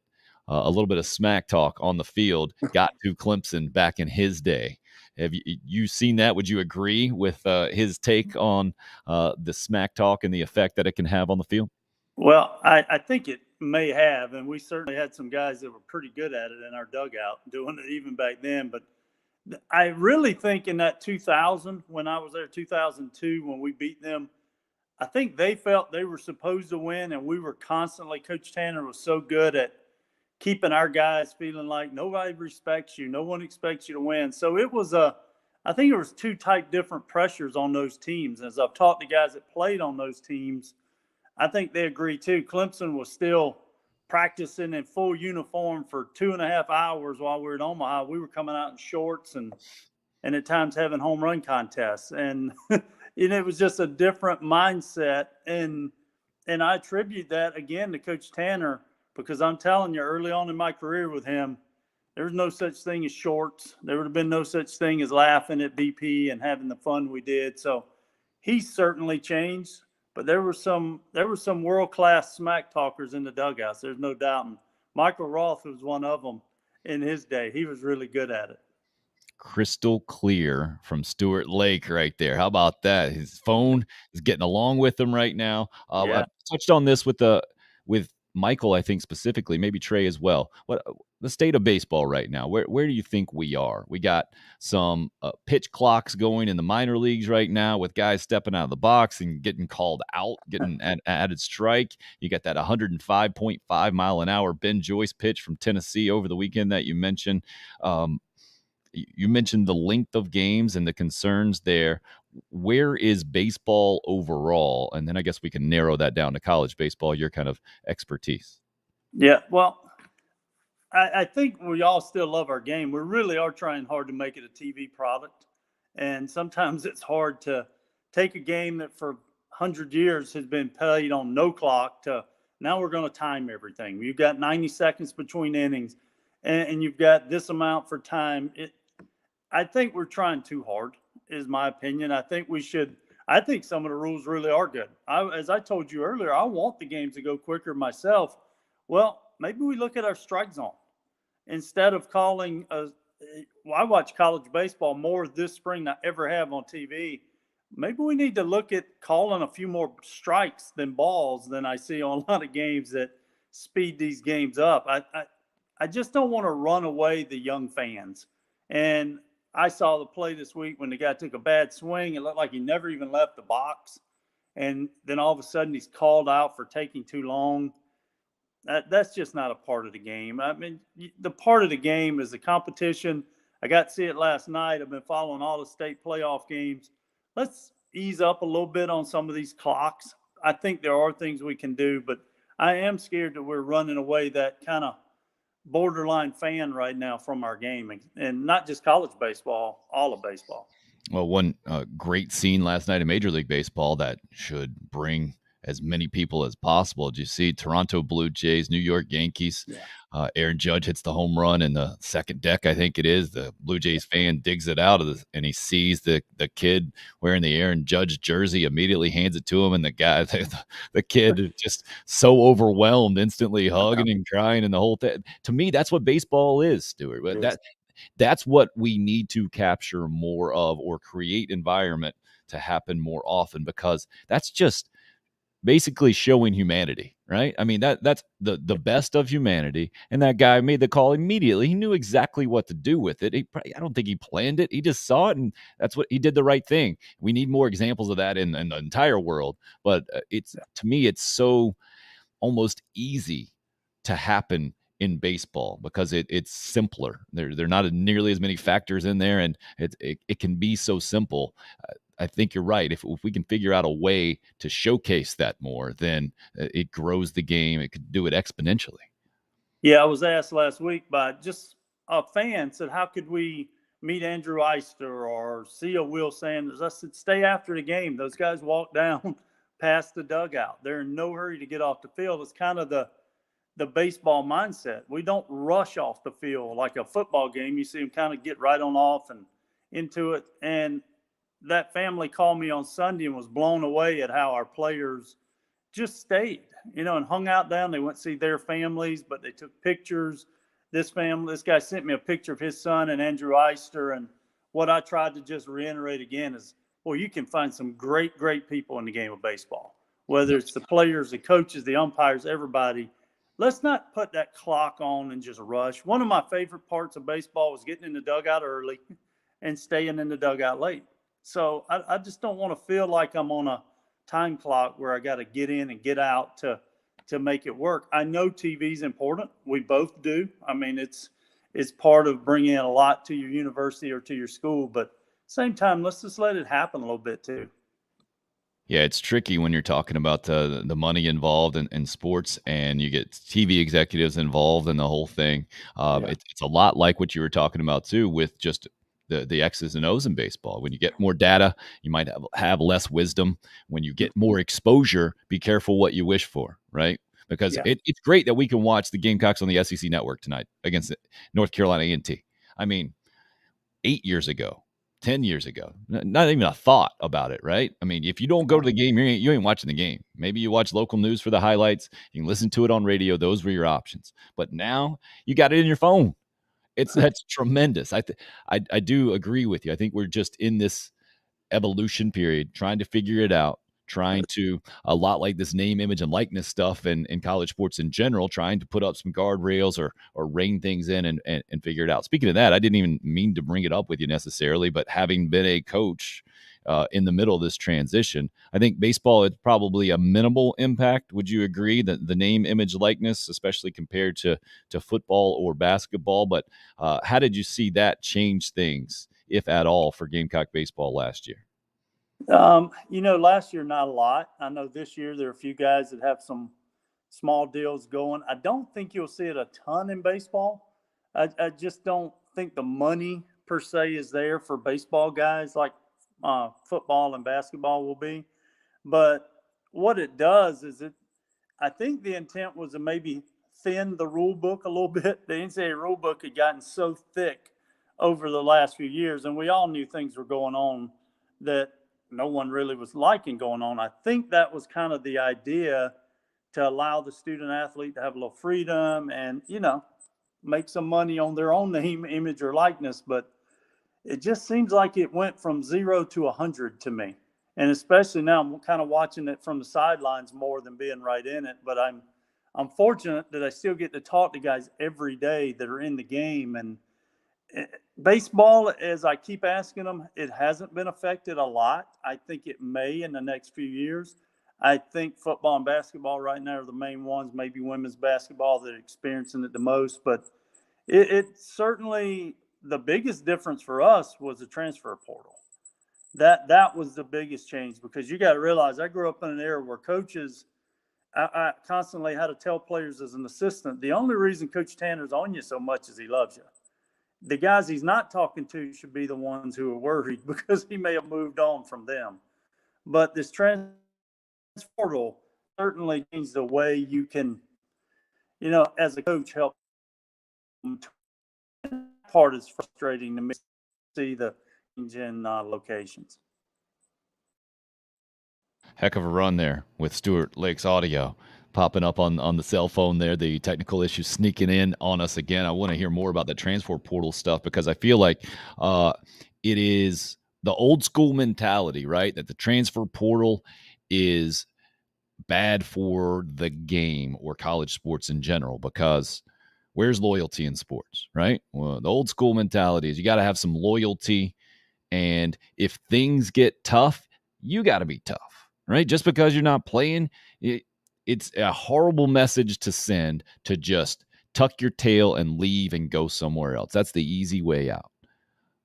of smack talk on the field got to Clemson back in his day. Have you seen that? Would you agree with his take on the smack talk and the effect that it can have on the field? Well, I think it may have, and we certainly had some guys that were pretty good at it in our dugout doing it even back then. But I really think in that 2000, when I was there, 2002, when we beat them, I think they felt they were supposed to win, and we were constantly, Coach Tanner was so good at keeping our guys feeling like nobody respects you, no one expects you to win. So I think it was two type different pressures on those teams. As I've talked to guys that played on those teams, I think they agree too. Clemson was still practicing in full uniform for 2.5 hours while we were in Omaha. We were coming out in shorts and at times having home run contests. And it was just a different mindset. And I attribute that again to Coach Tanner, because I'm telling you, early on in my career with him, there was no such thing as shorts. There would have been no such thing as laughing at BP and having the fun we did. So he certainly changed, but there were some world-class smack talkers in the dugouts. There's no doubt. And Michael Roth was one of them in his day. He was really good at it. Crystal clear from Stuart Lake right there. How about that? His phone is getting along with him right now. I Yeah. touched on this with Michael, I think specifically, maybe Trey as well. What the state of baseball right now? Where do you think we are? We got some pitch clocks going in the minor leagues right now, with guys stepping out of the box and getting called out, getting an added strike. You got that 105.5 mile an hour Ben Joyce pitch from Tennessee over the weekend that you mentioned. You mentioned the length of games and the concerns there. Where is baseball overall? And then I guess we can narrow that down to college baseball, your kind of expertise. Yeah. Well, I think we all still love our game. We really are trying hard to make it a TV product. And sometimes it's hard to take a game that for 100 years has been played on no clock to now we're going to time everything. You've got 90 seconds between innings, and you've got this amount for time. I think we're trying too hard, is my opinion. I think some of the rules really are good. As I told you earlier, I want the games to go quicker myself. Well, maybe we look at our strike zone instead of calling I watch college baseball more this spring than I ever have on TV. Maybe we need to look at calling a few more strikes than balls than I see on a lot of games that speed these games up. I just don't want to run away the young fans. And I saw the play this week when the guy took a bad swing. It looked like he never even left the box. And then all of a sudden he's called out for taking too long. That's just not a part of the game. I mean, the part of the game is the competition. I got to see it last night. I've been following all the state playoff games. Let's ease up a little bit on some of these clocks. I think there are things we can do, but I am scared that we're running away that kind of borderline fan right now from our game, and not just college baseball, all of baseball. Well, one great scene last night in Major League Baseball that should bring as many people as possible. Did you see Toronto Blue Jays, New York Yankees? Yeah. Aaron Judge hits the home run in the second deck, I think it is. The Blue Jays fan digs it out and he sees the kid wearing the Aaron Judge jersey, immediately hands it to him, and the guy, the kid, is just so overwhelmed, instantly hugging and crying, and the whole thing. To me, that's what baseball is, Stuart. But that's what we need to capture more of, or create environment to happen more often, because that's just basically showing humanity, right? I mean, that's the best of humanity. And that guy made the call immediately. He knew exactly what to do with it. I don't think he planned it. He just saw it, and that's what he did, the right thing. We need more examples of that in the entire world. But to me, it's so almost easy to happen in baseball because it's simpler. There are not nearly as many factors in there, and it can be so simple. I think you're right. If we can figure out a way to showcase that more, then it grows the game. It could do it exponentially. Yeah, I was asked last week by just a fan, said, how could we meet Andrew Eister or see a Will Sanders? I said, stay after the game. Those guys walk down past the dugout. They're in no hurry to get off the field. It's kind of the baseball mindset. We don't rush off the field like a football game. You see them kind of get right on off and into it. And that family called me on Sunday and was blown away at how our players just stayed, and hung out down. They went to see their families, but they took pictures. This guy sent me a picture of his son and Andrew Eister. And what I tried to just reiterate again is, well, you can find some great, great people in the game of baseball, whether it's the players, the coaches, the umpires, everybody. Let's not put that clock on and just rush. One of my favorite parts of baseball was getting in the dugout early and staying in the dugout late. So I just don't want to feel like I'm on a time clock where I got to get in and get out to make it work. I know TV is important. We both do. I mean, it's part of bringing in a lot to your university or to your school, but same time, let's just let it happen a little bit too. Yeah, it's tricky when you're talking about the money involved in sports, and you get TV executives involved in the whole thing. It's a lot like what you were talking about too, with just the X's and O's in baseball. When you get more data, you might have less wisdom. When you get more exposure, be careful what you wish for, right? Because it's great that we can watch the Gamecocks on the SEC network tonight against North Carolina A&T. I mean, 8 years ago, 10 years ago, not even a thought about it, right? I mean, if you don't go to the game, you ain't watching the game. Maybe you watch local news for the highlights. You can listen to it on radio. Those were your options. But now you got it in your phone. That's tremendous. I do agree with you. I think we're just in this evolution period, trying to figure it out, trying to, a lot like this name, image, and likeness stuff in college sports in general, trying to put up some guardrails or rein things in and figure it out. Speaking of that, I didn't even mean to bring it up with you necessarily, but having been a coach in the middle of this transition, I think baseball is probably a minimal impact. Would you agree that the name, image, likeness, especially compared to football or basketball? But how did you see that change things, if at all, for Gamecock baseball last year? Last year, not a lot. I know this year there are a few guys that have some small deals going. I don't think you'll see it a ton in baseball. I just don't think the money per se is there for baseball guys like football and basketball will be. But what it does is I think the intent was to maybe thin the rule book a little bit. The NCAA rule book had gotten so thick over the last few years, and we all knew things were going on that no one really was liking going on. I think that was kind of the idea, to allow the student athlete to have a little freedom and, make some money on their own name, image, or likeness. But it just seems like it went from 0 to 100 to me. And especially now, I'm kind of watching it from the sidelines more than being right in it. But I'm fortunate that I still get to talk to guys every day that are in the game. And baseball, as I keep asking them, it hasn't been affected a lot. I think it may in the next few years. I think football and basketball right now are the main ones, maybe women's basketball that are experiencing it the most. But it certainly, the biggest difference for us was the transfer portal. That was the biggest change, because you got to realize I grew up in an era where coaches, I constantly had to tell players as an assistant, the only reason Coach Tanner's on you so much is he loves you. The guys he's not talking to should be the ones who are worried because he may have moved on from them. But this transfer portal certainly changed the way you can, as a coach, help them. Part is frustrating to me to see the change in locations. Heck of a run there with Stuart Lake's audio popping up on the cell phone there. The technical issues sneaking in on us again. I want to hear more about the transfer portal stuff because I feel like it is the old school mentality, right? That the transfer portal is bad for the game or college sports in general because where's loyalty in sports, right? Well, the old school mentality is you got to have some loyalty. And if things get tough, you got to be tough, right? Just because you're not playing, it's a horrible message to send to just tuck your tail and leave and go somewhere else. That's the easy way out.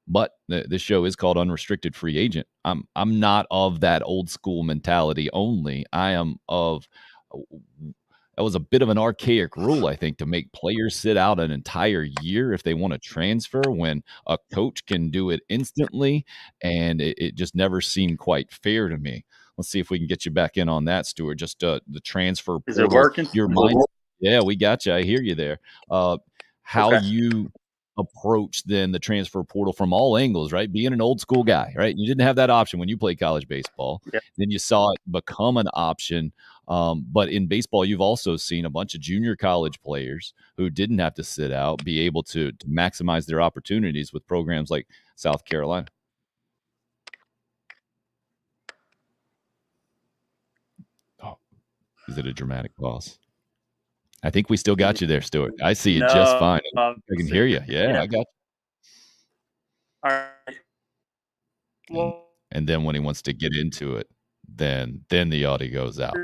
But the show is called Unrestricted Free Agent. I'm not of that old school mentality only. I am of that was a bit of an archaic rule, I think, to make players sit out an entire year if they want to transfer when a coach can do it instantly. And it just never seemed quite fair to me. Let's see if we can get you back in on that, Stuart. Just the transfer Is it portal. working? Your mind. Yeah, we got you. I hear you there. How Okay. you approach then the transfer portal from all angles, right? Being an old school guy, right? You didn't have that option when you played college baseball. Yeah. Then you saw it become an option. But in baseball, you've also seen a bunch of junior college players who didn't have to sit out be able to maximize their opportunities with programs like South Carolina. Oh, is it a dramatic pause? I think we still got you there, Stuart. I see it just fine. I can hear you. Yeah, I got you. All right. Well, and then when he wants to get into it, then the audio goes out.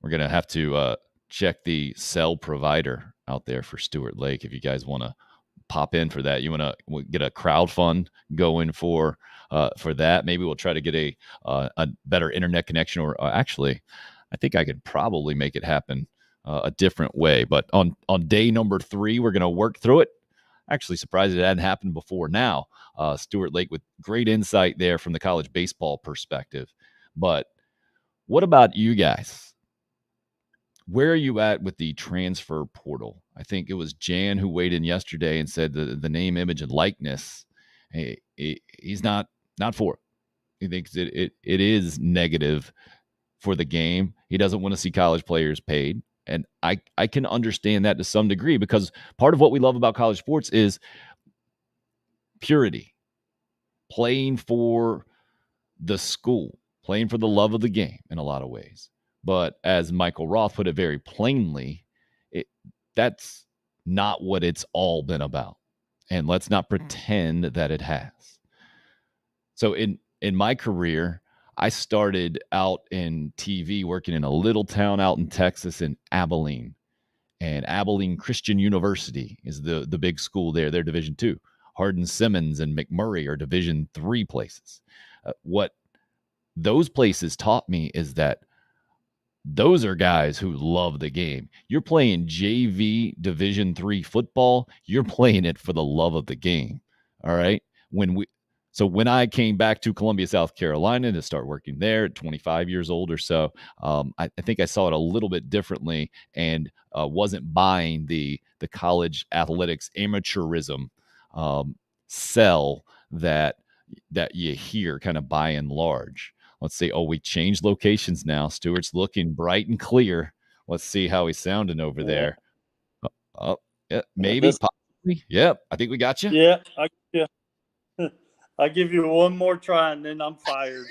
We're gonna have to check the cell provider out there for Stuart Lake if you guys want to pop in for that. You want to get a crowd fund going for that. Maybe we'll try to get a better internet connection, or actually, I think I could probably make it happen a different way. But on day number 3, we're gonna work through it. Actually, surprised it hadn't happened before now. Stuart Lake with great insight there from the college baseball perspective. But what about you guys? Where are you at with the transfer portal? I think it was Jan who weighed in yesterday and said the name, image, and likeness. He's not for it. He thinks it is negative for the game. He doesn't want to see college players paid. And I can understand that to some degree because part of what we love about college sports is purity, playing for the school, playing for the love of the game in a lot of ways. But as Michael Roth put it very plainly, that's not what it's all been about. And let's not pretend that it has. So in my career, I started out in TV working in a little town out in Texas in Abilene. And Abilene Christian University is the big school there. They're Division II. Hardin-Simmons and McMurray are Division III places. What those places taught me is that those are guys who love the game. You're playing JV Division III football. You're playing it for the love of the game. All right. When I came back to Columbia, South Carolina to start working there at 25 years old or so, I think I saw it a little bit differently and wasn't buying the college athletics amateurism sell that you hear kind of by and large. Let's see. Oh, we changed locations now. Stuart's looking bright and clear. Let's see how he's sounding over there. Yeah, maybe, possibly. Yep, I think we got you. Yeah, I'll give you one more try and then I'm fired.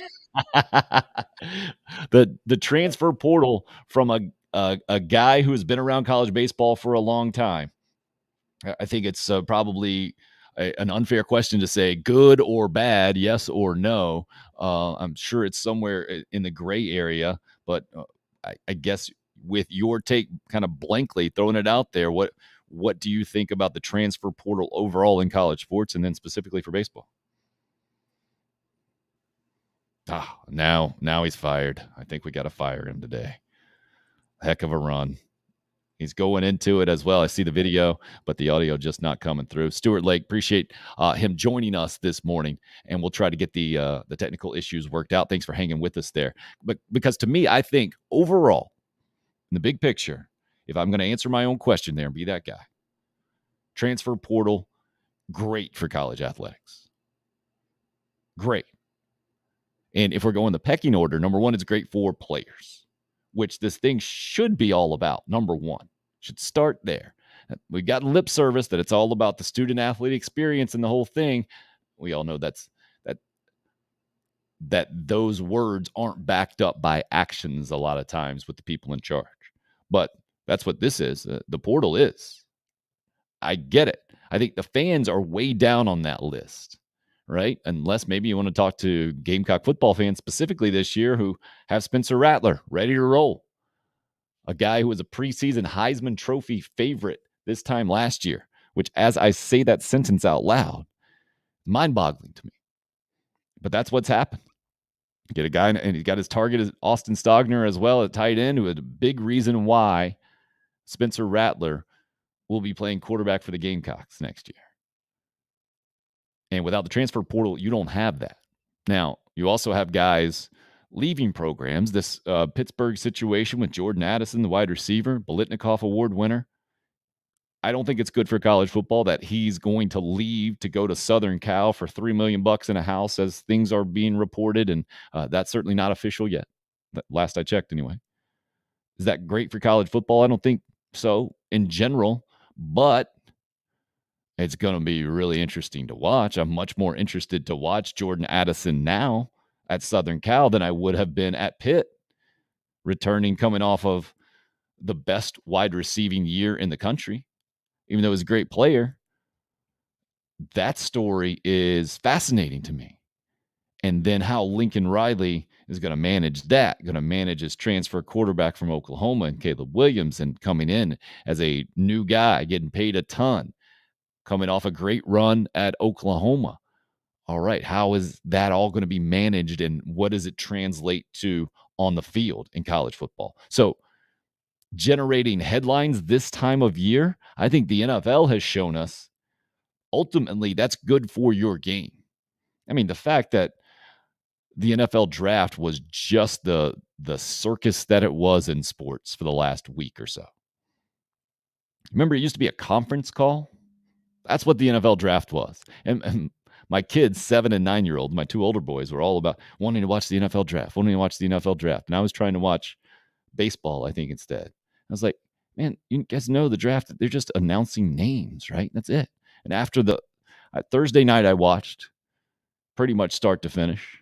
The transfer portal from a guy who has been around college baseball for a long time. I think it's probably an unfair question to say good or bad, yes or no. I'm sure it's somewhere in the gray area, but I guess with your take kind of blankly throwing it out there, what do you think about the transfer portal overall in college sports and then specifically for baseball? Now he's fired. I think we got to fire him today. heck of a run. He's going into it as well. I see the video, but the audio just not coming through. Stuart Lake, appreciate him joining us this morning, and we'll try to get the technical issues worked out. Thanks for hanging with us there. But because to me, I think overall, in the big picture, if I'm going to answer my own question there and be that guy, transfer portal, great for college athletics. Great. And if we're going the pecking order, number one, it's great for players, which this thing should be all about. Number one, should start there. We got lip service that it's all about the student athlete experience and the whole thing. We all know that those words aren't backed up by actions a lot of times with the people in charge. But that's what this is. The portal is. I get it. I think the fans are way down on that list, right? Unless maybe you want to talk to Gamecock football fans specifically this year who have Spencer Rattler ready to roll. A guy who was a preseason Heisman Trophy favorite this time last year, which as I say that sentence out loud, mind-boggling to me. But that's what's happened. Get a guy, and he's got his target as Austin Stogner as well at tight end, who had a big reason why Spencer Rattler will be playing quarterback for the Gamecocks next year. And without the transfer portal, you don't have that. Now, you also have guys leaving programs. This Pittsburgh situation with Jordan Addison, the wide receiver, Bolitnikoff Award winner. I don't think it's good for college football that he's going to leave to go to Southern Cal for $3 million in a house as things are being reported. And that's certainly not official yet. Last I checked anyway. Is that great for college football? I don't think so in general, but it's going to be really interesting to watch. I'm much more interested to watch Jordan Addison now at Southern Cal than I would have been at Pitt, returning coming off of the best wide receiving year in the country. Even though he's a great player, that story is fascinating to me. And then how Lincoln Riley is going to manage that, going to manage his transfer quarterback from Oklahoma and Caleb Williams and coming in as a new guy, getting paid a ton, coming off a great run at Oklahoma. All right, how is that all going to be managed and what does it translate to on the field in college football? So generating headlines this time of year, I think the NFL has shown us ultimately that's good for your game. I mean, the fact that the NFL draft was just the circus that it was in sports for the last week or so. Remember, it used to be a conference call. That's what the NFL draft was. And my kids, 7 and 9-year-old, my two older boys, were all about wanting to watch the NFL draft, And I was trying to watch baseball, I think, instead. I was like, man, you guys know the draft, they're just announcing names, right? That's it. And after the Thursday night, I watched pretty much start to finish.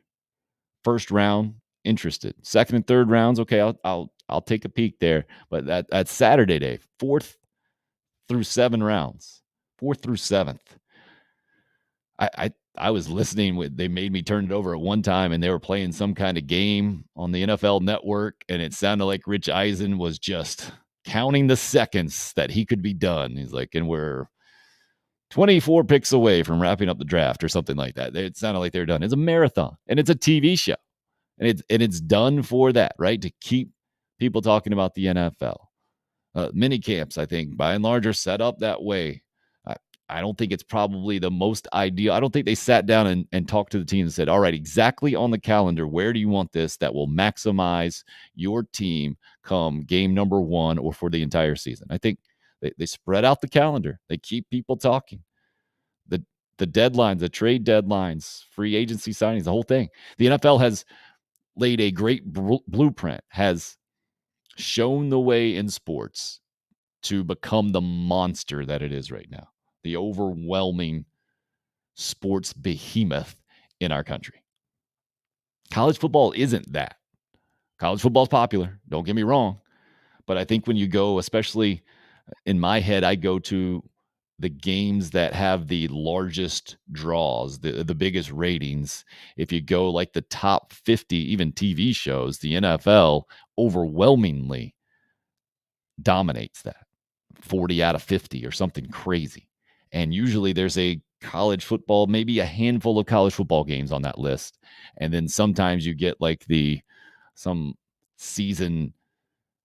First round, interested. Second and third rounds, okay, I'll take a peek there. But that's Saturday day, 4th through 7 rounds, 4th through 7th. I was listening. They made me turn it over at one time, and they were playing some kind of game on the NFL Network, and it sounded like Rich Eisen was just counting the seconds that he could be done. He's like, and we're 24 picks away from wrapping up the draft or something like that. It sounded like they're done. It's a marathon, and it's a TV show, and it's done for that, right? To keep people talking about the NFL. Mini camps, I think, by and large, are set up that way. I don't think it's probably the most ideal. I don't think they sat down and talked to the team and said, all right, exactly on the calendar, where do you want this that will maximize your team come game number 1 or for the entire season? I think they spread out the calendar. They keep people talking. The deadlines, the trade deadlines, free agency signings, the whole thing. The NFL has laid a great blueprint, has shown the way in sports to become the monster that it is right now. The overwhelming sports behemoth in our country. College football isn't that. College football is popular, don't get me wrong. But I think when you go, especially in my head, I go to the games that have the largest draws, the biggest ratings. If you go like the top 50, even TV shows, the NFL overwhelmingly dominates that. 40 out of 50 or something crazy. And usually there's a college football, maybe a handful of college football games on that list. And then sometimes you get like some season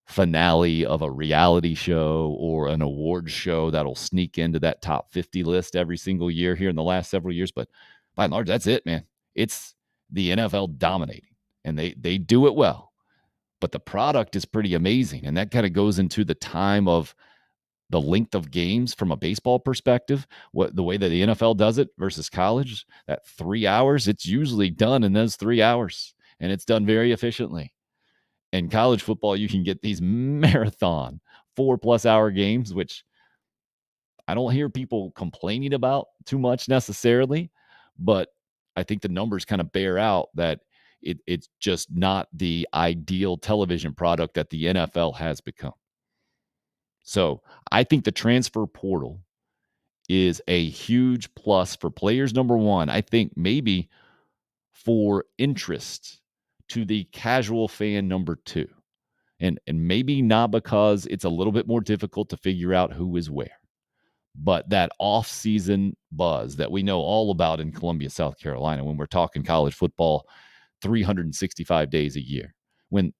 finale of a reality show or an award show that'll sneak into that top 50 list every single year here in the last several years. But by and large, that's it, man. It's the NFL dominating, and they do it well. But the product is pretty amazing. And that kind of goes into the time of the length of games from a baseball perspective, what the way that the NFL does it versus college, that 3 hours, it's usually done in those 3 hours, and it's done very efficiently. In college football, you can get these marathon 4+ hour games, which I don't hear people complaining about too much necessarily, but I think the numbers kind of bear out that it's just not the ideal television product that the NFL has become. So I think the transfer portal is a huge plus for players. Number one, I think maybe for interest to the casual fan. Number two, and maybe not because it's a little bit more difficult to figure out who is where, but that off-season buzz that we know all about in Columbia, South Carolina, when we're talking college football 365 days a year, when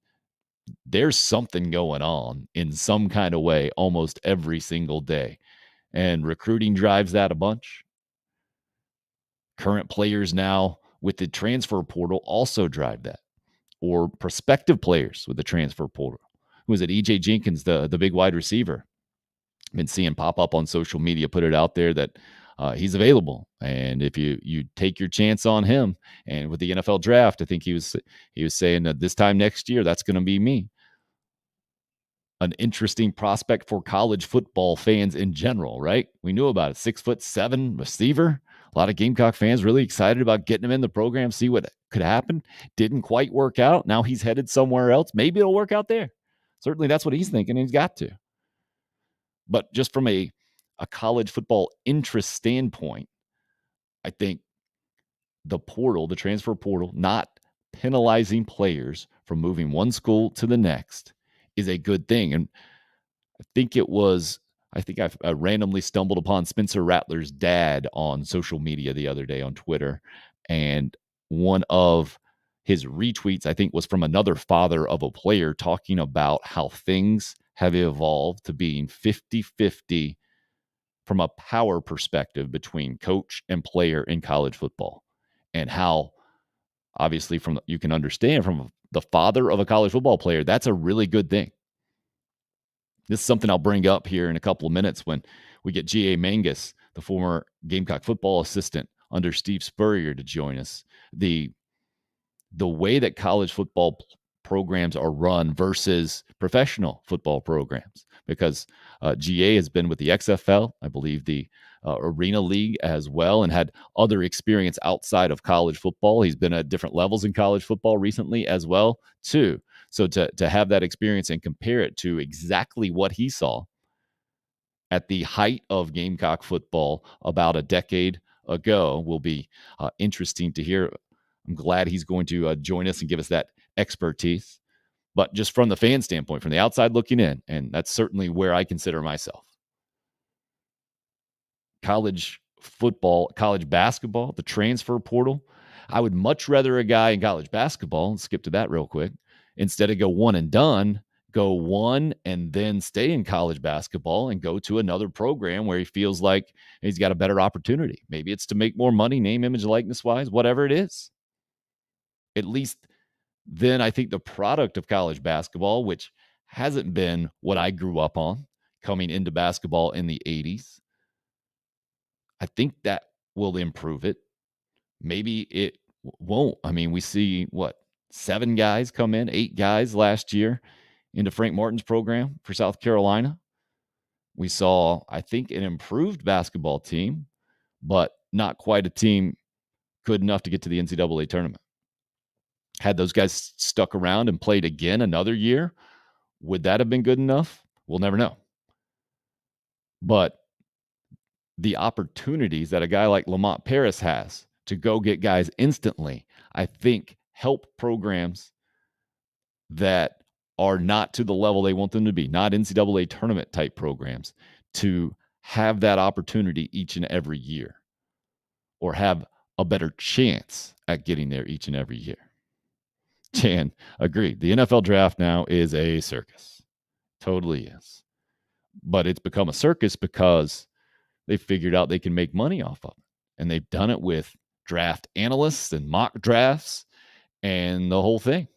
there's something going on in some kind of way almost every single day. And recruiting drives that a bunch. Current players now with the transfer portal also drive that, or prospective players with the transfer portal. Who was it? EJ Jenkins, the big wide receiver. Been seeing pop up on social media, put it out there that he's available, and if you take your chance on him, and with the NFL draft, I think he was saying that this time next year, that's going to be me. An interesting prospect for college football fans in general, right? We knew about it. 6'7" receiver. A lot of Gamecock fans really excited about getting him in the program, see what could happen. Didn't quite work out. Now he's headed somewhere else. Maybe it'll work out there. Certainly that's what he's thinking, and he's got to. But just from a college football interest standpoint, I think the portal, the transfer portal, not penalizing players from moving one school to the next is a good thing. And I think I randomly stumbled upon Spencer Rattler's dad on social media the other day on Twitter. And one of his retweets, I think, was from another father of a player talking about how things have evolved to being 50-50 from a power perspective between coach and player in college football. And how, obviously, you can understand from the father of a college football player, that's a really good thing. This is something I'll bring up here in a couple of minutes when we get G.A. Mangus, the former Gamecock football assistant under Steve Spurrier, to join us. The way that college football programs are run versus professional football programs, because GA has been with the XFL, I believe the Arena League as well, and had other experience outside of college football. He's been at different levels in college football recently as well, too. So to have that experience and compare it to exactly what he saw at the height of Gamecock football about a decade ago will be interesting to hear. I'm glad he's going to join us and give us that expertise. But just from the fan standpoint, from the outside looking in, and that's certainly where I consider myself. College football, college basketball, the transfer portal. I would much rather a guy in college basketball, let's skip to that real quick, instead of go one and done, go one and then stay in college basketball and go to another program where he feels like he's got a better opportunity. Maybe it's to make more money, name, image, likeness wise, whatever it is. At least then I think the product of college basketball, which hasn't been what I grew up on coming into basketball in the 80s, I think that will improve it. Maybe it won't. I mean, we see 7 guys come in, 8 guys last year into Frank Martin's program for South Carolina. We saw, I think, an improved basketball team, but not quite a team good enough to get to the NCAA tournament. Had those guys stuck around and played again another year, would that have been good enough? We'll never know. But the opportunities that a guy like Lamont Paris has to go get guys instantly, I think help programs that are not to the level they want them to be, not NCAA tournament type programs, to have that opportunity each and every year, or have a better chance at getting there each and every year. Chan, agreed. The NFL draft now is a circus. Totally is. But it's become a circus because they figured out they can make money off of it. And they've done it with draft analysts and mock drafts and the whole thing.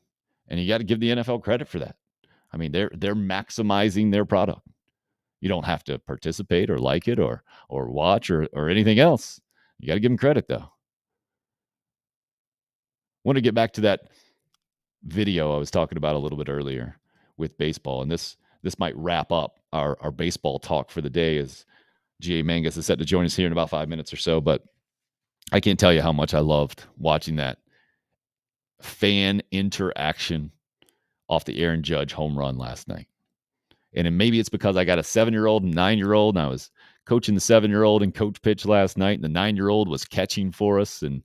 And you got to give the NFL credit for that. I mean, they're maximizing their product. You don't have to participate or like it or watch or anything else. You got to give them credit though. I want to get back to that video I was talking about a little bit earlier with baseball, and this might wrap up our baseball talk for the day, as GA Mangus is set to join us here in about 5 minutes or so. But I can't tell you how much I loved watching that fan interaction off the Aaron Judge home run last night. And maybe it's because I got a 7-year-old and 9-year-old, and I was coaching the 7-year-old in coach pitch last night, and the 9-year-old was catching for us, and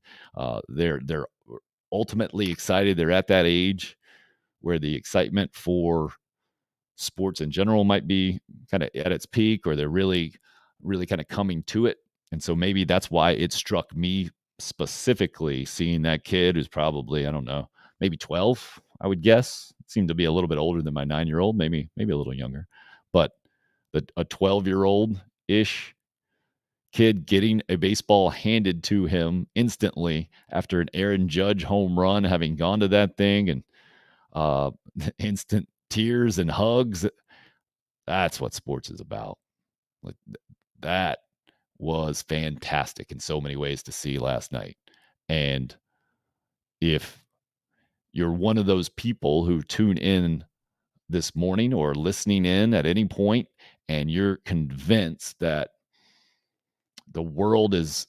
they're ultimately excited. They're at that age where the excitement for sports in general might be kind of at its peak, or they're really kind of coming to it. And so maybe that's why it struck me specifically, seeing that kid who's probably, I don't know, maybe 12, I would guess. Seemed to be a little bit older than my 9-year-old, maybe a little younger. But a 12-year-old ish kid getting a baseball handed to him instantly after an Aaron Judge home run, having gone to that thing, and instant tears and hugs. That's what sports is about. Like, that was fantastic in so many ways to see last night. And if you're one of those people who tune in this morning or listening in at any point, and you're convinced that the world is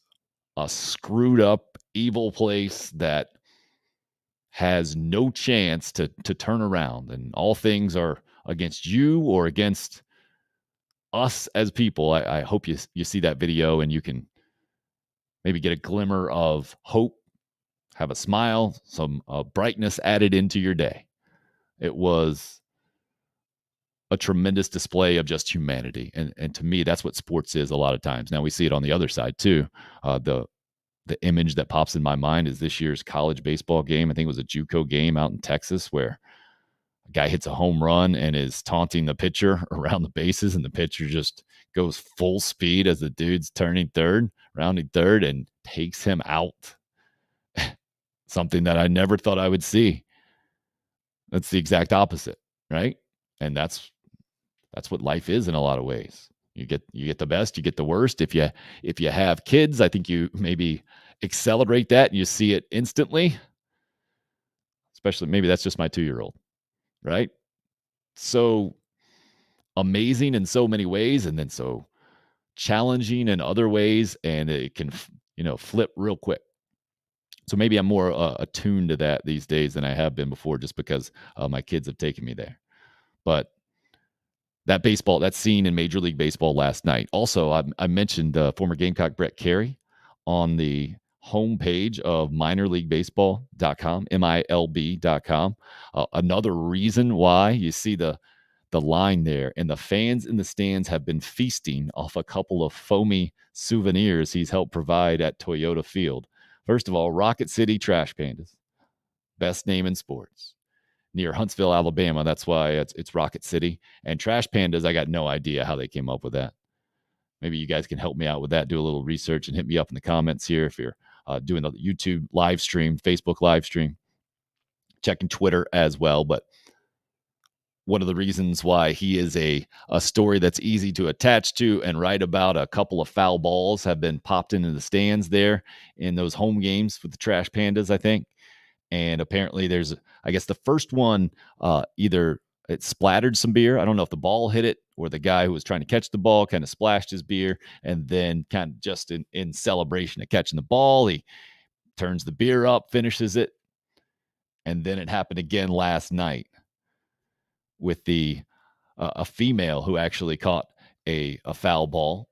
a screwed up, evil place that has no chance to turn around, and all things are against you or against us as people, I hope you see that video and you can maybe get a glimmer of hope, have a smile, some brightness added into your day. It was a tremendous display of just humanity. And to me, that's what sports is a lot of times. Now we see it on the other side too. The image that pops in my mind is this year's college baseball game. I think it was a JUCO game out in Texas where a guy hits a home run and is taunting the pitcher around the bases, and the pitcher just goes full speed as the dude's rounding third, and takes him out. Something that I never thought I would see. That's the exact opposite, right? And that's what life is in a lot of ways. You get the best, you get the worst. If you have kids, I think you maybe accelerate that and you see it instantly. Especially maybe that's just my 2-year-old, right? So amazing in so many ways, and then so challenging in other ways, and it can flip real quick. So maybe I'm more attuned to that these days than I have been before, just because my kids have taken me there. But that scene in Major League Baseball last night. Also, I mentioned former Gamecock Brett Carey on the homepage of minorleaguebaseball.com, MILB.com. Another reason why you see the line there, and the fans in the stands have been feasting off a couple of foamy souvenirs he's helped provide at Toyota Field. First of all, Rocket City Trash Pandas, best name in sports, near Huntsville, Alabama. That's why it's Rocket City. And Trash Pandas, I got no idea how they came up with that. Maybe you guys can help me out with that. Do a little research and hit me up in the comments here if you're doing the YouTube live stream, Facebook live stream, checking Twitter as well. But one of the reasons why he is a story that's easy to attach to and write about, a couple of foul balls have been popped into the stands there in those home games with the Trash Pandas, I think. And apparently there's, I guess the first one, either it splattered some beer. I don't know if the ball hit it or the guy who was trying to catch the ball kind of splashed his beer. And then kind of just in celebration of catching the ball, he turns the beer up, finishes it. And then it happened again last night with a female who actually caught a foul ball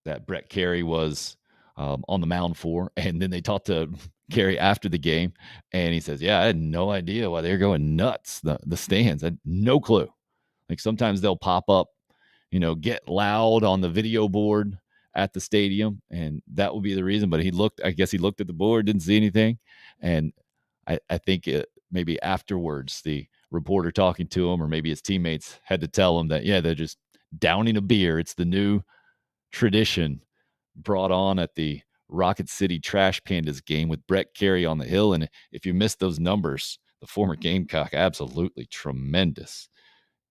that Brett Carey was on the mound for. And then they talked to Carey after the game, and he says, yeah, I had no idea why they're going nuts, the stands. I had no clue. Like sometimes they'll pop up, get loud on the video board at the stadium, and that will be the reason. But he looked at the board, didn't see anything. And I think maybe afterwards, the reporter talking to him, or maybe his teammates had to tell him that, yeah, they're just downing a beer. It's the new tradition brought on at the Rocket City Trash Pandas game with Brett Carey on the hill. And if you missed those numbers, the former Gamecock, absolutely tremendous.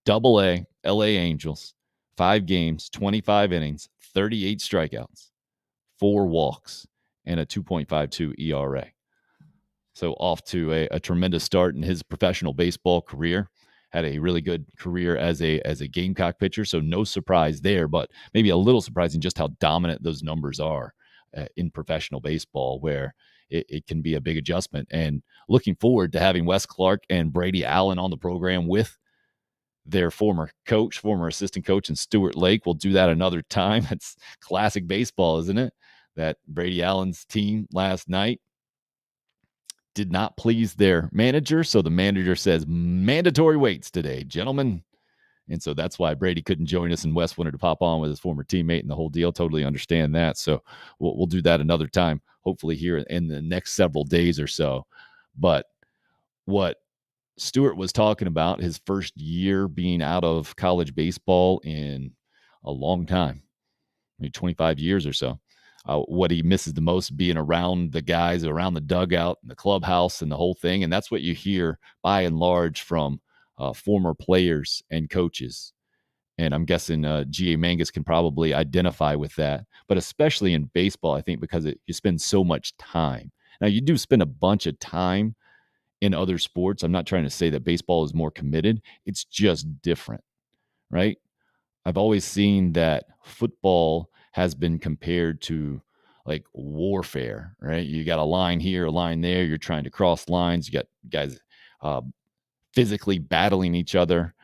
Double A, LA Angels, 5 games, 25 innings, 38 strikeouts, 4 walks, and a 2.52 ERA. So off to a tremendous start in his professional baseball career. Had a really good career as a Gamecock pitcher, so no surprise there, but maybe a little surprising just how dominant those numbers are in professional baseball, where it can be a big adjustment. And looking forward to having Wes Clark and Brady Allen on the program with their former coach, former assistant coach, and Stuart Lake. We'll do that another time. It's classic baseball, isn't it? That Brady Allen's team last night did not please their manager. So the manager says, mandatory weights today, gentlemen. And so that's why Brady couldn't join us, and Wes wanted to pop on with his former teammate and the whole deal. Totally understand that. So we'll do that another time, hopefully here in the next several days or so. But what Stuart was talking about, his first year being out of college baseball in a long time, maybe 25 years or so. What he misses the most, being around the guys, around the dugout and the clubhouse and the whole thing. And that's what you hear by and large from former players and coaches. And I'm guessing G.A. Mangus can probably identify with that, but especially in baseball, I think, because you spend so much time. Now, you do spend a bunch of time in other sports. I'm not trying to say that baseball is more committed. It's just different, right? I've always seen that football has been compared to like warfare, right? You got a line here, a line there. You're trying to cross lines. You got guys uh, physically battling each other.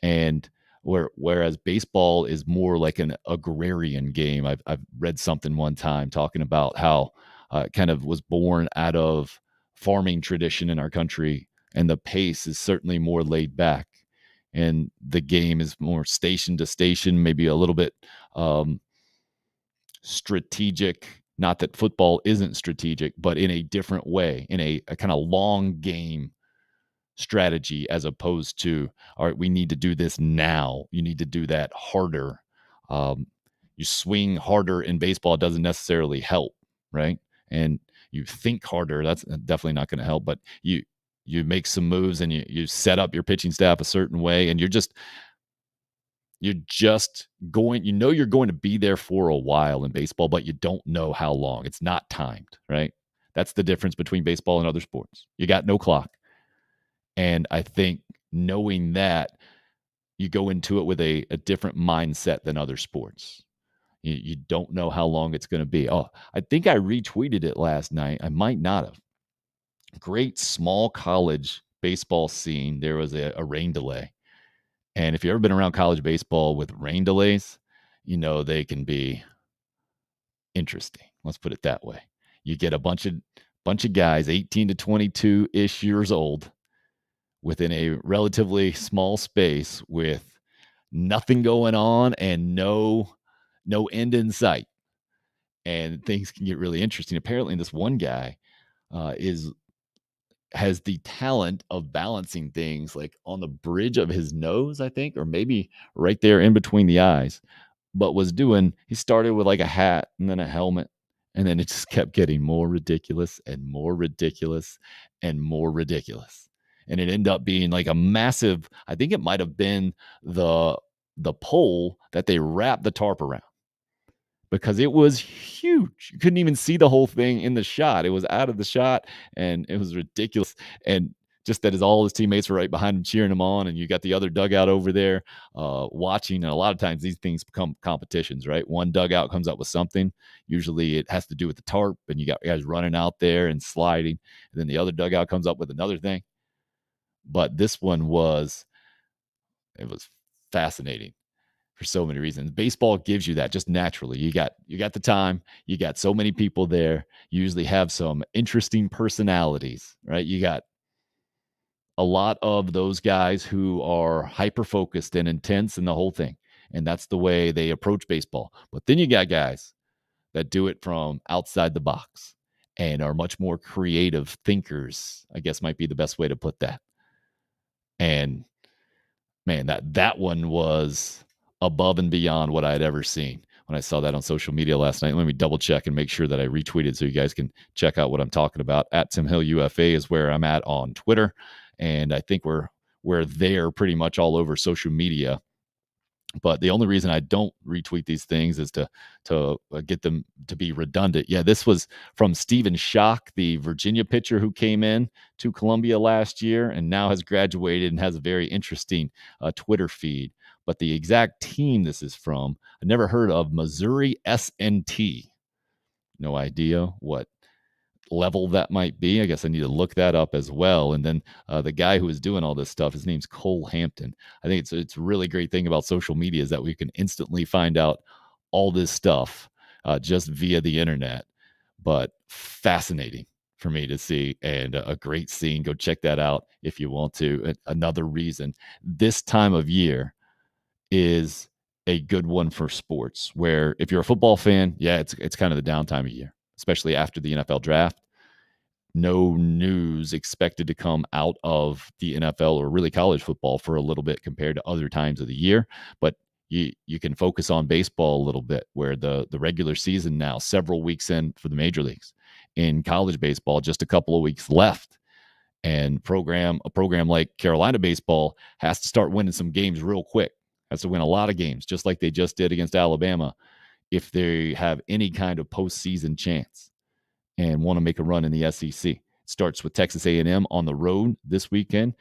And whereas baseball is more like an agrarian game. I've read something one time talking about how it kind of was born out of farming tradition in our country, and the pace is certainly more laid back, and the game is more station to station, maybe a little bit strategic. Not that football isn't strategic, but in a different way, in a kind of long game strategy, as opposed to, all right, we need to do this now. You need to do that harder. You swing harder in baseball doesn't necessarily help, right? And you think harder, that's definitely not going to help. But you make some moves, and you set up your pitching staff a certain way, and you're just going, you're going to be there for a while in baseball, but you don't know how long. It's not timed, right? That's the difference between baseball and other sports. You got no clock. And I think knowing that, you go into it with a different mindset than other sports. You don't know how long it's going to be. Oh, I think I retweeted it last night. I might not have. Great small college baseball scene. There was a rain delay. And if you've ever been around college baseball with rain delays, they can be interesting. Let's put it that way. You get a bunch of guys, 18 to 22-ish years old, within a relatively small space with nothing going on and no end in sight. And things can get really interesting. Apparently, this one guy has the talent of balancing things like on the bridge of his nose, I think, or maybe right there in between the eyes. But he started with like a hat and then a helmet, and then it just kept getting more ridiculous and more ridiculous and more ridiculous. And it ended up being like a massive, I think it might have been the pole that they wrapped the tarp around, because it was huge. You couldn't even see the whole thing in the shot. It was out of the shot, and it was ridiculous. And just that, as all his teammates were right behind him cheering him on, and you got the other dugout over there watching. And a lot of times these things become competitions, right? One dugout comes up with something. Usually it has to do with the tarp, and you got guys running out there and sliding. And then the other dugout comes up with another thing. But this one it was fascinating for so many reasons. Baseball gives you that just naturally. You got the time, you got so many people there. You usually have some interesting personalities, right? You got a lot of those guys who are hyper focused and intense in the whole thing. And that's the way they approach baseball. But then you got guys that do it from outside the box and are much more creative thinkers, I guess might be the best way to put that. And man, that one was above and beyond what I had ever seen when I saw that on social media last night. Let me double check and make sure that I retweeted so you guys can check out what I'm talking about. At Tim Hill UFA is where I'm at on Twitter, and I think we're there pretty much all over social media. But the only reason I don't retweet these things is to get them to be redundant. Yeah, this was from Stephen Schock, the Virginia pitcher who came in to Columbia last year and now has graduated and has a very interesting Twitter feed. But the exact team this is from, I never heard of. Missouri SNT. No idea what level that might be. I guess I need to look that up as well. And then the guy who is doing all this stuff, his name's Cole Hampton. I think it's a really great thing about social media is that we can instantly find out all this stuff just via the internet. But fascinating for me to see, and a great scene. Go check that out if you want to. Another reason this time of year is a good one for sports, where if you're a football fan, yeah, it's kind of the downtime of year, especially after the NFL draft. No news expected to come out of the NFL or really college football for a little bit compared to other times of the year. But you can focus on baseball a little bit, where the regular season now several weeks in for the major leagues. In college baseball, just a couple of weeks left. And a program like Carolina baseball has to start winning some games real quick. Has to win a lot of games, just like they just did against Alabama, if they have any kind of postseason chance and want to make a run in the SEC. It starts with Texas A&M on the road this weekend.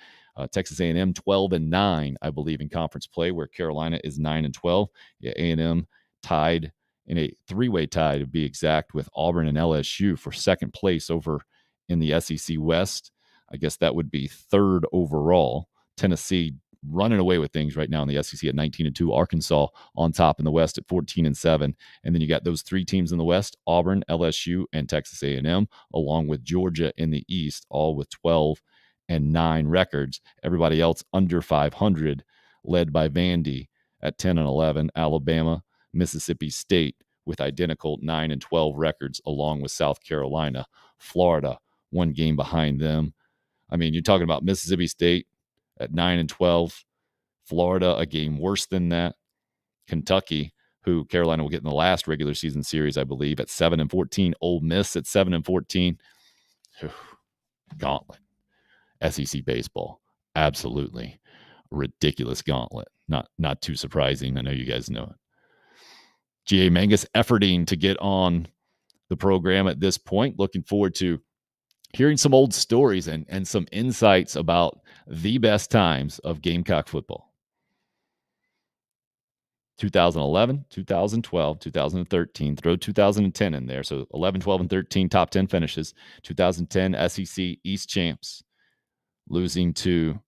Texas A&M 12-9, I believe, in conference play, where Carolina is 9-12. Yeah, A&M tied in a three-way tie, to be exact, with Auburn and LSU for second place over in the SEC West. I guess that would be third overall. Tennessee running away with things right now in the SEC at 19-2. Arkansas on top in the West at 14-7. And then you got those three teams in the West: Auburn, LSU, and Texas A&M, along with Georgia in the East, all with 12-9 records. Everybody else under 500, led by Vandy at 10-11. Alabama, Mississippi State with identical 9-12 records, along with South Carolina. Florida, one game behind them. I mean, you're talking about Mississippi State at 9-12. Florida, a game worse than that. Kentucky, who Carolina will get in the last regular season series, I believe, at 7-14. Ole Miss at 7-14. Gauntlet. SEC baseball, absolutely ridiculous gauntlet. Not too surprising. I know you guys know it. G.A. Mangus efforting to get on the program at this point. Looking forward to hearing some old stories and some insights about the best times of Gamecock football. 2011, 2012, 2013, throw 2010 in there. So 11, 12, and 13 top 10 finishes. 2010 SEC East champs, losing to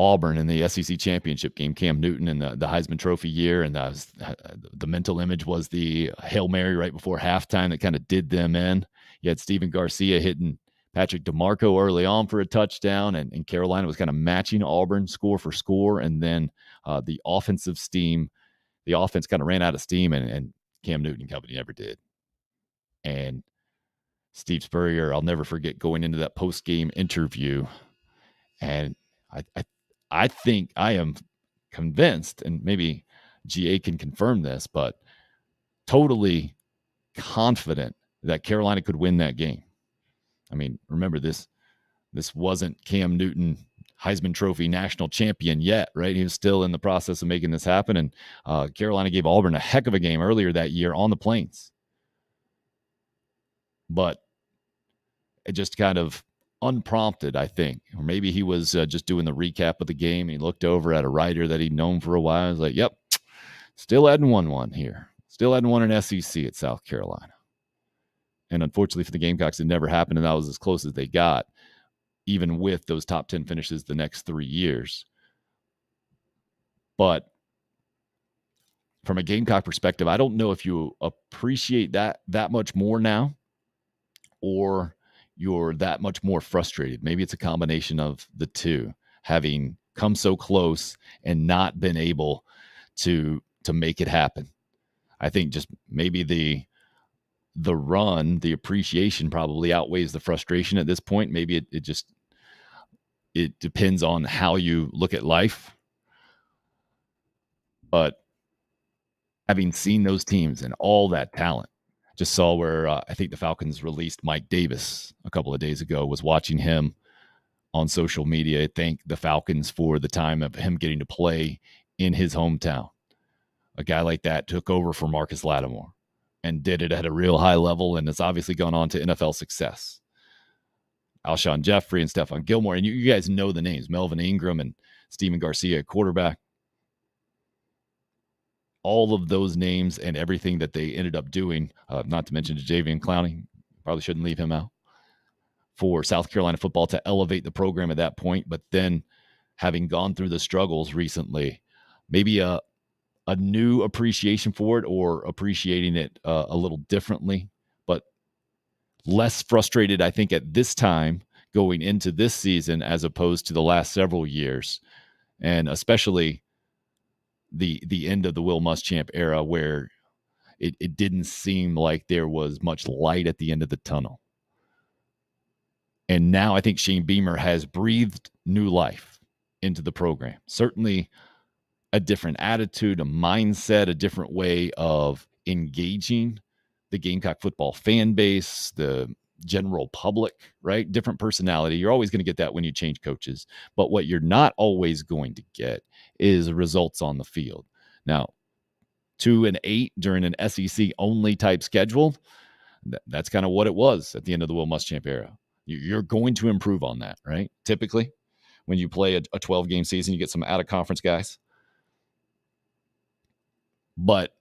Auburn in the SEC championship game. Cam Newton in the Heisman Trophy year, and the mental image was the Hail Mary right before halftime that kind of did them in. You had Steven Garcia hitting Patrick DeMarco early on for a touchdown, and Carolina was kind of matching Auburn score for score, and then the offense kind of ran out of steam, and Cam Newton and company never did. And Steve Spurrier, I'll never forget going into that post-game interview, and I think, I am convinced, and maybe GA can confirm this, but totally confident that Carolina could win that game. I mean, remember, this wasn't Cam Newton Heisman Trophy national champion yet, right? He was still in the process of making this happen, and Carolina gave Auburn a heck of a game earlier that year on the Plains. But it just kind of unprompted, I think, or maybe he was just doing the recap of the game. And he looked over at a writer that he'd known for a while. He was like, "Yep, still hadn't won one here. Still hadn't won an SEC at South Carolina." And unfortunately for the Gamecocks, it never happened, and that was as close as they got, even with those top 10 finishes the next 3 years. But from a Gamecock perspective, I don't know if you appreciate that much more now, or you're that much more frustrated. Maybe it's a combination of the two, having come so close and not been able to make it happen. I think just maybe the appreciation probably outweighs the frustration at this point. Maybe it just it depends on how you look at life. But having seen those teams and all that talent, just saw where I think the Falcons released Mike Davis a couple of days ago, was watching him on social media thank the Falcons for the time of him getting to play in his hometown. A guy like that took over for Marcus Lattimore and did it at a real high level, and it's obviously gone on to NFL success. Alshon Jeffrey and Stephon Gilmore, and you guys know the names, Melvin Ingram and Steven Garcia at quarterback. All of those names and everything that they ended up doing, not to mention Jadeveon Clowney, probably shouldn't leave him out, for South Carolina football to elevate the program at that point. But then having gone through the struggles recently, maybe a new appreciation for it, or appreciating it a little differently, but less frustrated, I think, at this time going into this season as opposed to the last several years, and especially the end of the Will Muschamp era, where it didn't seem like there was much light at the end of the tunnel. And now I think Shane Beamer has breathed new life into the program. Certainly a different attitude, a mindset, a different way of engaging the Gamecock football fan base, the general public, right? Different personality. You're always going to get that when you change coaches. But what you're not always going to get is results on the field. Now, 2-8 during an SEC only type schedule, that's kind of what it was at the end of the Will Muschamp era. You're going to improve on that, right? Typically, when you play a 12-game season, you get some out-of-conference guys. But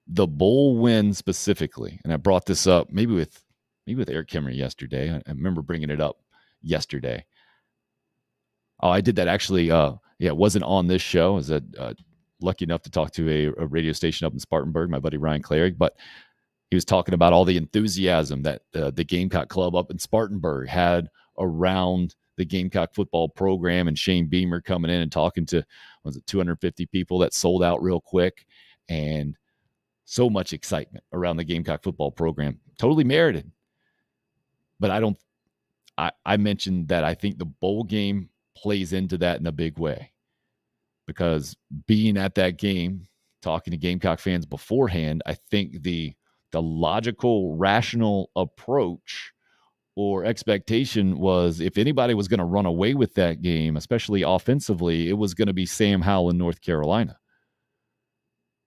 the bowl win specifically, and I brought this up maybe with Eric Kimmer yesterday. I remember bringing it up yesterday. Oh, I did that actually. It wasn't on this show. I was lucky enough to talk to a radio station up in Spartanburg, my buddy Ryan Clarig, but he was talking about all the enthusiasm that the Gamecock Club up in Spartanburg had around the Gamecock football program, and Shane Beamer coming in and talking to, was it 250 people that sold out real quick, and so much excitement around the Gamecock football program. Totally merited. But I mentioned that I think the bowl game plays into that in a big way, because being at that game, talking to Gamecock fans beforehand, I think the logical, rational approach or expectation was, if anybody was going to run away with that game, especially offensively, it was going to be Sam Howell in North Carolina.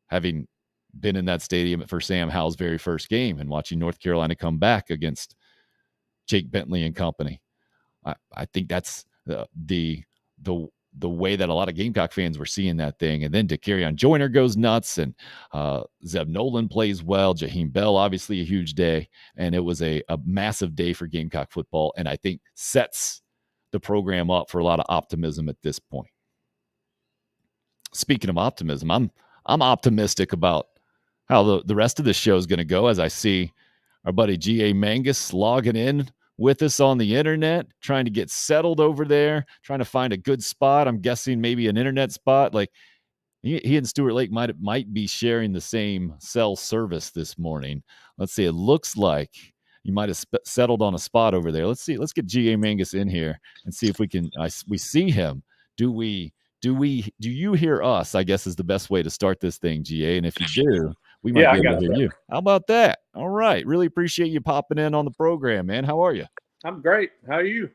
Having been in that stadium for Sam Howell's very first game and watching North Carolina come back against Jake Bentley and company, I think that's the way that a lot of Gamecock fans were seeing that thing. And then Dakereon Joyner goes nuts, and Zeb Nolan plays well. Jaheim Bell, obviously a huge day. And it was a massive day for Gamecock football, and I think sets the program up for a lot of optimism at this point. Speaking of optimism, I'm optimistic about how the rest of this show is going to go, as I see our buddy G.A. Mangus logging in with us on the internet, trying to get settled over there, trying to find a good spot. I'm guessing maybe an internet spot. Like he and Stuart Lake might be sharing the same cell service this morning. Let's see. It looks like you might have settled on a spot over there. Let's see. Let's get G.A. Mangus in here and see if we can. We see him. Do you hear us? I guess is the best way to start this thing, GA. And if you do, we might be able to hear you. How about that? All right. Really appreciate you popping in on the program, man. How are you? I'm great. How are you?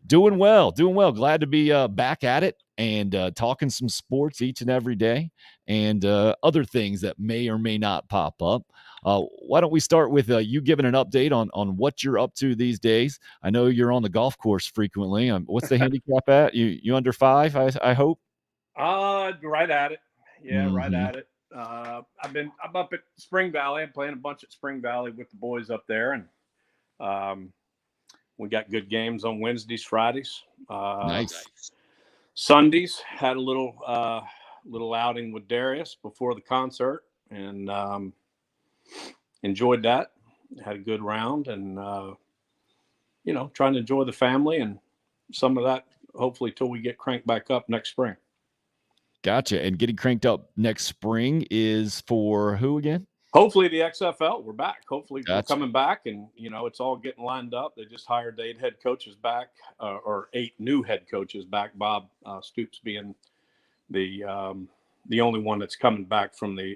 Doing well. Glad to be back at it and talking some sports each and every day, and other things that may or may not pop up. Why don't we start with you giving an update on what you're up to these days? I know you're on the golf course frequently. What's the handicap at? You under 5, I hope? Right at it. Yeah, Mm-hmm. right at it. I'm up at Spring Valley. I'm playing a bunch at Spring Valley with the boys up there, and we got good games on Wednesdays, Fridays. Nice. Sundays had a little outing with Darius before the concert, and enjoyed that. Had a good round, and trying to enjoy the family and some of that, hopefully till we get cranked back up next spring. Gotcha. And getting cranked up next spring is for who again? Hopefully the XFL, we're back. Hopefully we're Gotcha. coming back, and it's all getting lined up. They just hired 8 head coaches back, or 8 new head coaches back. Bob Stoops being the only one that's coming back from the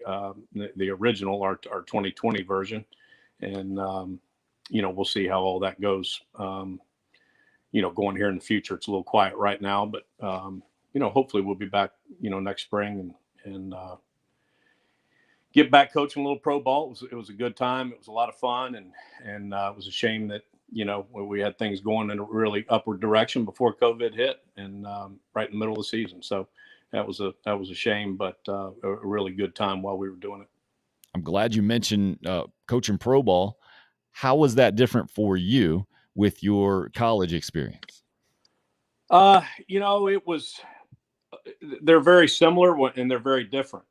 original, our 2020 version, and we'll see how all that goes. Going here in the future, it's a little quiet right now, but hopefully we'll be back next spring and get back coaching a little pro ball. It was a good time. It was a lot of fun, and it was a shame that we had things going in a really upward direction before COVID hit, and right in the middle of the season. So that was a shame, but a really good time while we were doing it. I'm glad you mentioned coaching pro ball. How was that different for you with your college experience? It was. They're very similar and they're very different.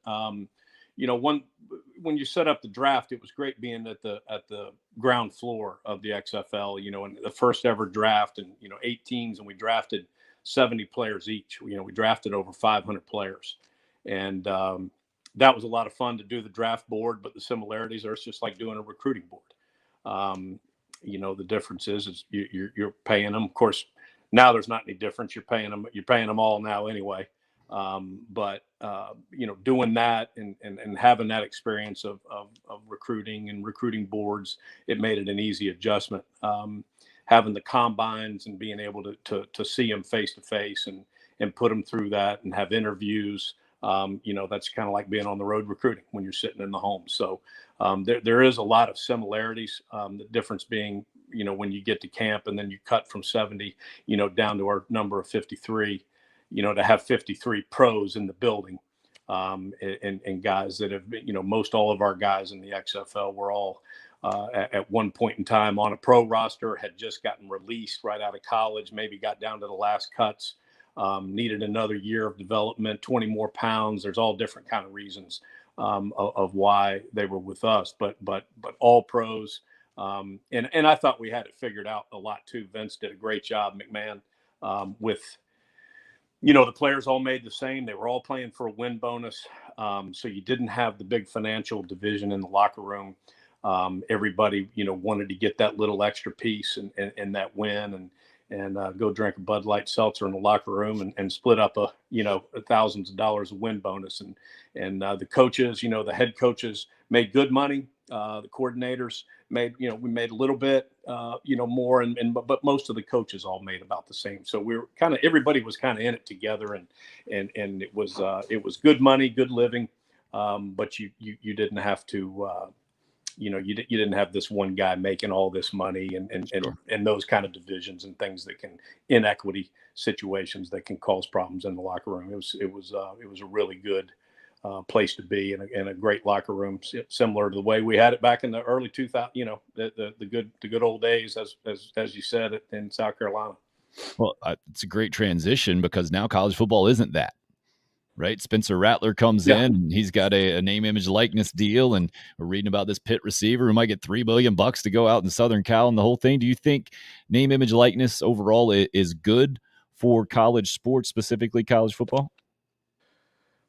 When you set up the draft, it was great being at the ground floor of the XFL, and the first ever draft, and 8 teams, and we drafted 70 players each. We drafted over 500 players, and that was a lot of fun to do the draft board. But the similarities are, it's just like doing a recruiting board. The difference is you're paying them. Of course, now there's not any difference. You're paying them all now anyway. But doing that and having that experience of recruiting and recruiting boards, it made it an easy adjustment. Having the combines and being able to see them face to face and put them through that and have interviews, that's kind of like being on the road recruiting when you're sitting in the home. So there is a lot of similarities. The difference being, when you get to camp and then you cut from 70, down to our number of 53. To have 53 pros in the building, and guys that have been, most all of our guys in the XFL were all at one point in time on a pro roster, had just gotten released right out of college, maybe got down to the last cuts, needed another year of development, 20 more pounds. There's all different kind of reasons of why they were with us, but all pros. And I thought we had it figured out a lot too. Vince did a great job, McMahon, with. The players all made the same. They were all playing for a win bonus. So you didn't have the big financial division in the locker room. Everybody, wanted to get that little extra piece and that win and go drink a Bud Light seltzer in the locker room and split up thousands of dollars of win bonus. And the coaches, the head coaches made good money. The coordinators made, we made a little bit, more, but most of the coaches all made about the same. So we were everybody was kind of in it together, and it was good money, good living, but you didn't have to, you didn't have this one guy making all this money and those kind of divisions and things that can, inequity situations that can cause problems in the locker room. It was a really good place to be, and a great locker room, similar to the way we had it back in the early 2000, the good old days, as you said, in South Carolina. Well, it's a great transition because now college football isn't that, right? Spencer Rattler comes in, and he's got a name, image, likeness deal, and we're reading about this Pitt receiver who might get $3 billion to go out in Southern Cal and the whole thing. Do you think name, image, likeness overall is good for college sports, specifically college football?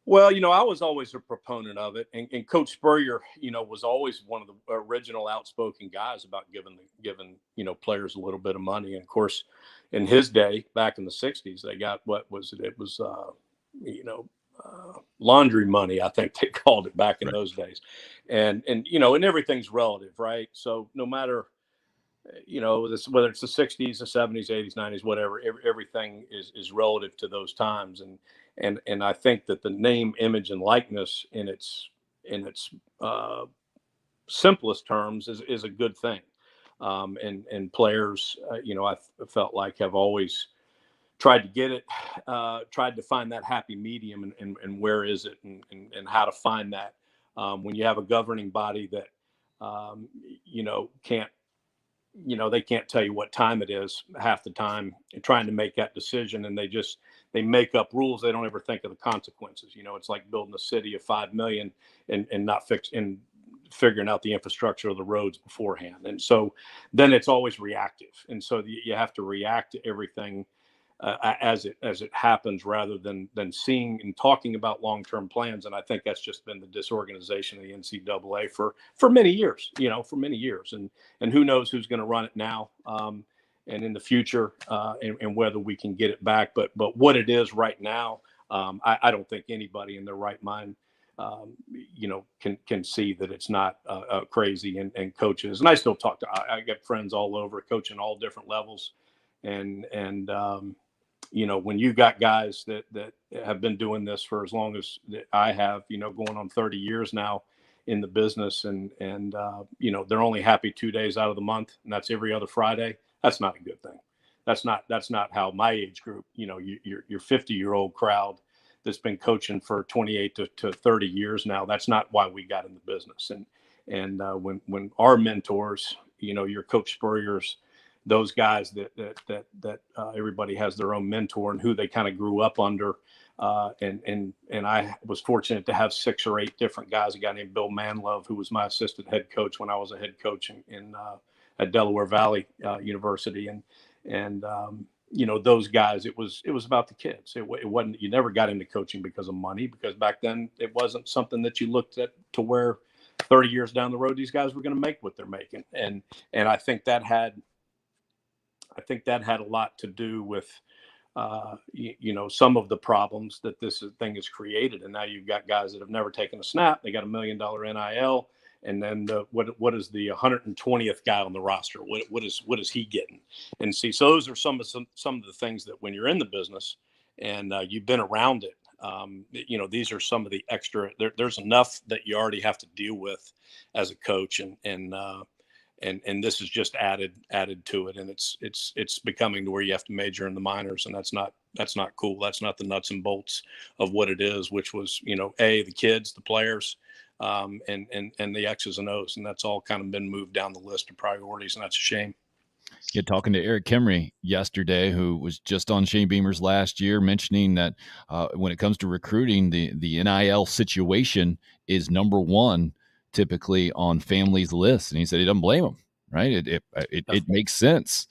Well, I was always a proponent of it, and Coach Spurrier, was always one of the original outspoken guys about giving players a little bit of money. And of course, in his day, back in the '60s, they got what was it? It was laundry money, I think they called it back in those days, and everything's relative, right? So no matter whether it's the '60s, the '70s, '80s, '90s, whatever, everything is relative to those times, and I think that the name, image, and likeness in its simplest terms is a good thing. And players, I felt like have always tried to get it, tried to find that happy medium, and where is it, and how to find that. When you have a governing body that, can't, they can't tell you what time it is half the time, trying to make that decision, and they make up rules. They don't ever think of the consequences. It's like building a city of 5 million and not figuring out the infrastructure of the roads beforehand. And so then it's always reactive. And so you have to react to everything as it happens, rather than seeing and talking about long-term plans. And I think that's just been the disorganization of the NCAA for many years, for many years. And who knows who's going to run it now, and in the future, and whether we can get it back. But what it is right now, I don't think anybody in their right mind, can see that it's not crazy. And coaches, and I still talk to, I get friends all over, coaching all different levels, and when you got guys that have been doing this for as long as I have, going on 30 years now in the business, and they're only happy 2 days out of the month, and that's every other Friday. That's not a good thing. That's not how my age group, your 50-year-old crowd that's been coaching for 28 to 30 years now. That's not why we got in the business. And when our mentors, your Coach Spurriers, those guys that everybody has their own mentor and who they kind of grew up under. And I was fortunate to have 6 or 8 different guys. A guy named Bill Manlove, who was my assistant head coach when I was a head coach at Delaware Valley University. And those guys, it was about the kids. It wasn't, you never got into coaching because of money, because back then it wasn't something that you looked at to where 30 years down the road, these guys were going to make what they're making. And I think that had a lot to do with, some of the problems that this thing has created. And now you've got guys that have never taken a snap. They got $1 million NIL. And then what is the 120th guy on the roster? What is he getting? And see, so those are some of the things that when you're in the business and you've been around it, these are some of the extra. There's enough that you already have to deal with as a coach, and this is just added to it, and it's becoming to where you have to major in the minors, and that's not cool. That's not the nuts and bolts of what it is, which was the kids, the players, and the X's and O's, and that's all kind of been moved down the list of priorities, and that's a shame. Yeah, talking to Eric Kimry yesterday, who was just on Shane Beamer's last year, mentioning that when it comes to recruiting, the NIL situation is number one typically on families' lists, and he said he doesn't blame them. Right? It makes sense.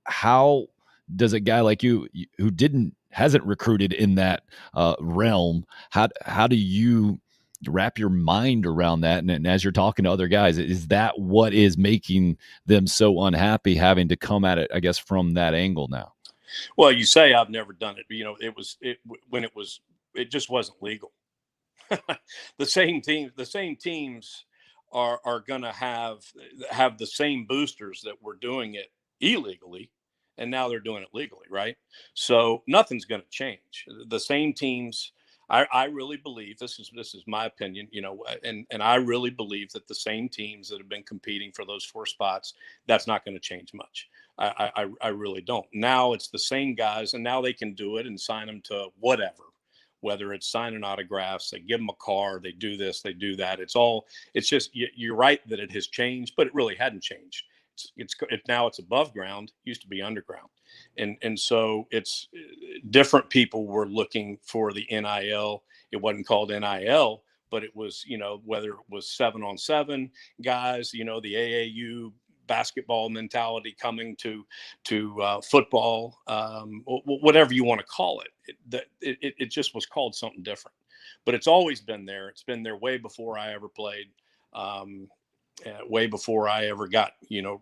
How does a guy like you who hasn't recruited in that realm? How do you wrap your mind around that? And as you're talking to other guys, is that what is making them so unhappy, having to come at it, I guess, from that angle now? Well, you say I've never done it, but it just wasn't legal. The same teams are going to have the same boosters that were doing it illegally, and now they're doing it legally, right? So nothing's going to change. The same teams. I really believe this is my opinion, and I really believe that the same teams that have been competing for those 4 spots, that's not going to change much. I really don't. Now it's the same guys, and now they can do it and sign them to whatever, whether it's signing autographs, they give them a car, they do this, they do that. It's just, you're right that it has changed, but it really hadn't changed. It's now it's above ground, used to be underground. And so it's different people were looking for the NIL. It wasn't called NIL, but it was, whether it was 7-on-7 guys, the AAU basketball mentality coming to football, whatever you want to call it. It just was called something different, but it's always been there. It's been there way before I ever played. Way before I ever got,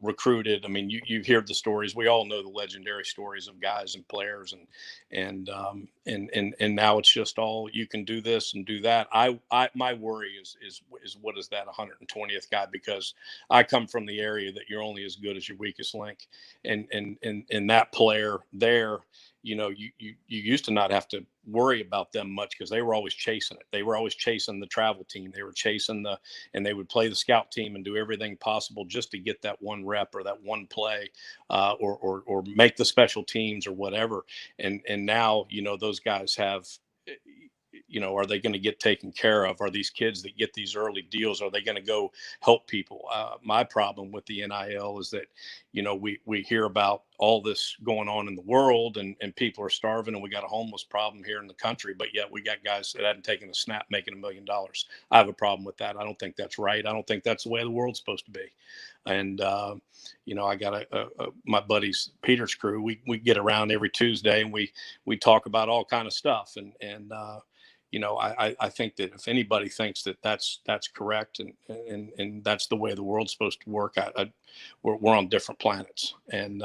recruited. I mean, you hear the stories. We all know the legendary stories of guys and players, and now it's just all, you can do this and do that. My worry is what is that 120th guy? Because I come from the area that you're only as good as your weakest link, and that player there, you used to not have to worry about them much because they were always chasing it. They were always chasing the travel team. They were chasing and they would play the scout team and do everything possible just to get that one rep or that one play, or make the special teams or whatever. And now, those guys have, are they going to get taken care of? Are these kids that get these early deals, are they going to go help people? My problem with the NIL is that, we hear about all this going on in the world, and people are starving, and we got a homeless problem here in the country, but yet we got guys that hadn't taken a snap making $1 million. I have a problem with that. I don't think that's right. I don't think that's the way the world's supposed to be. And, I got my buddies, Peter's crew, we get around every Tuesday, and we talk about all kind of stuff. I think that if anybody thinks that that's correct, and that's the way the world's supposed to work, we're on different planets. And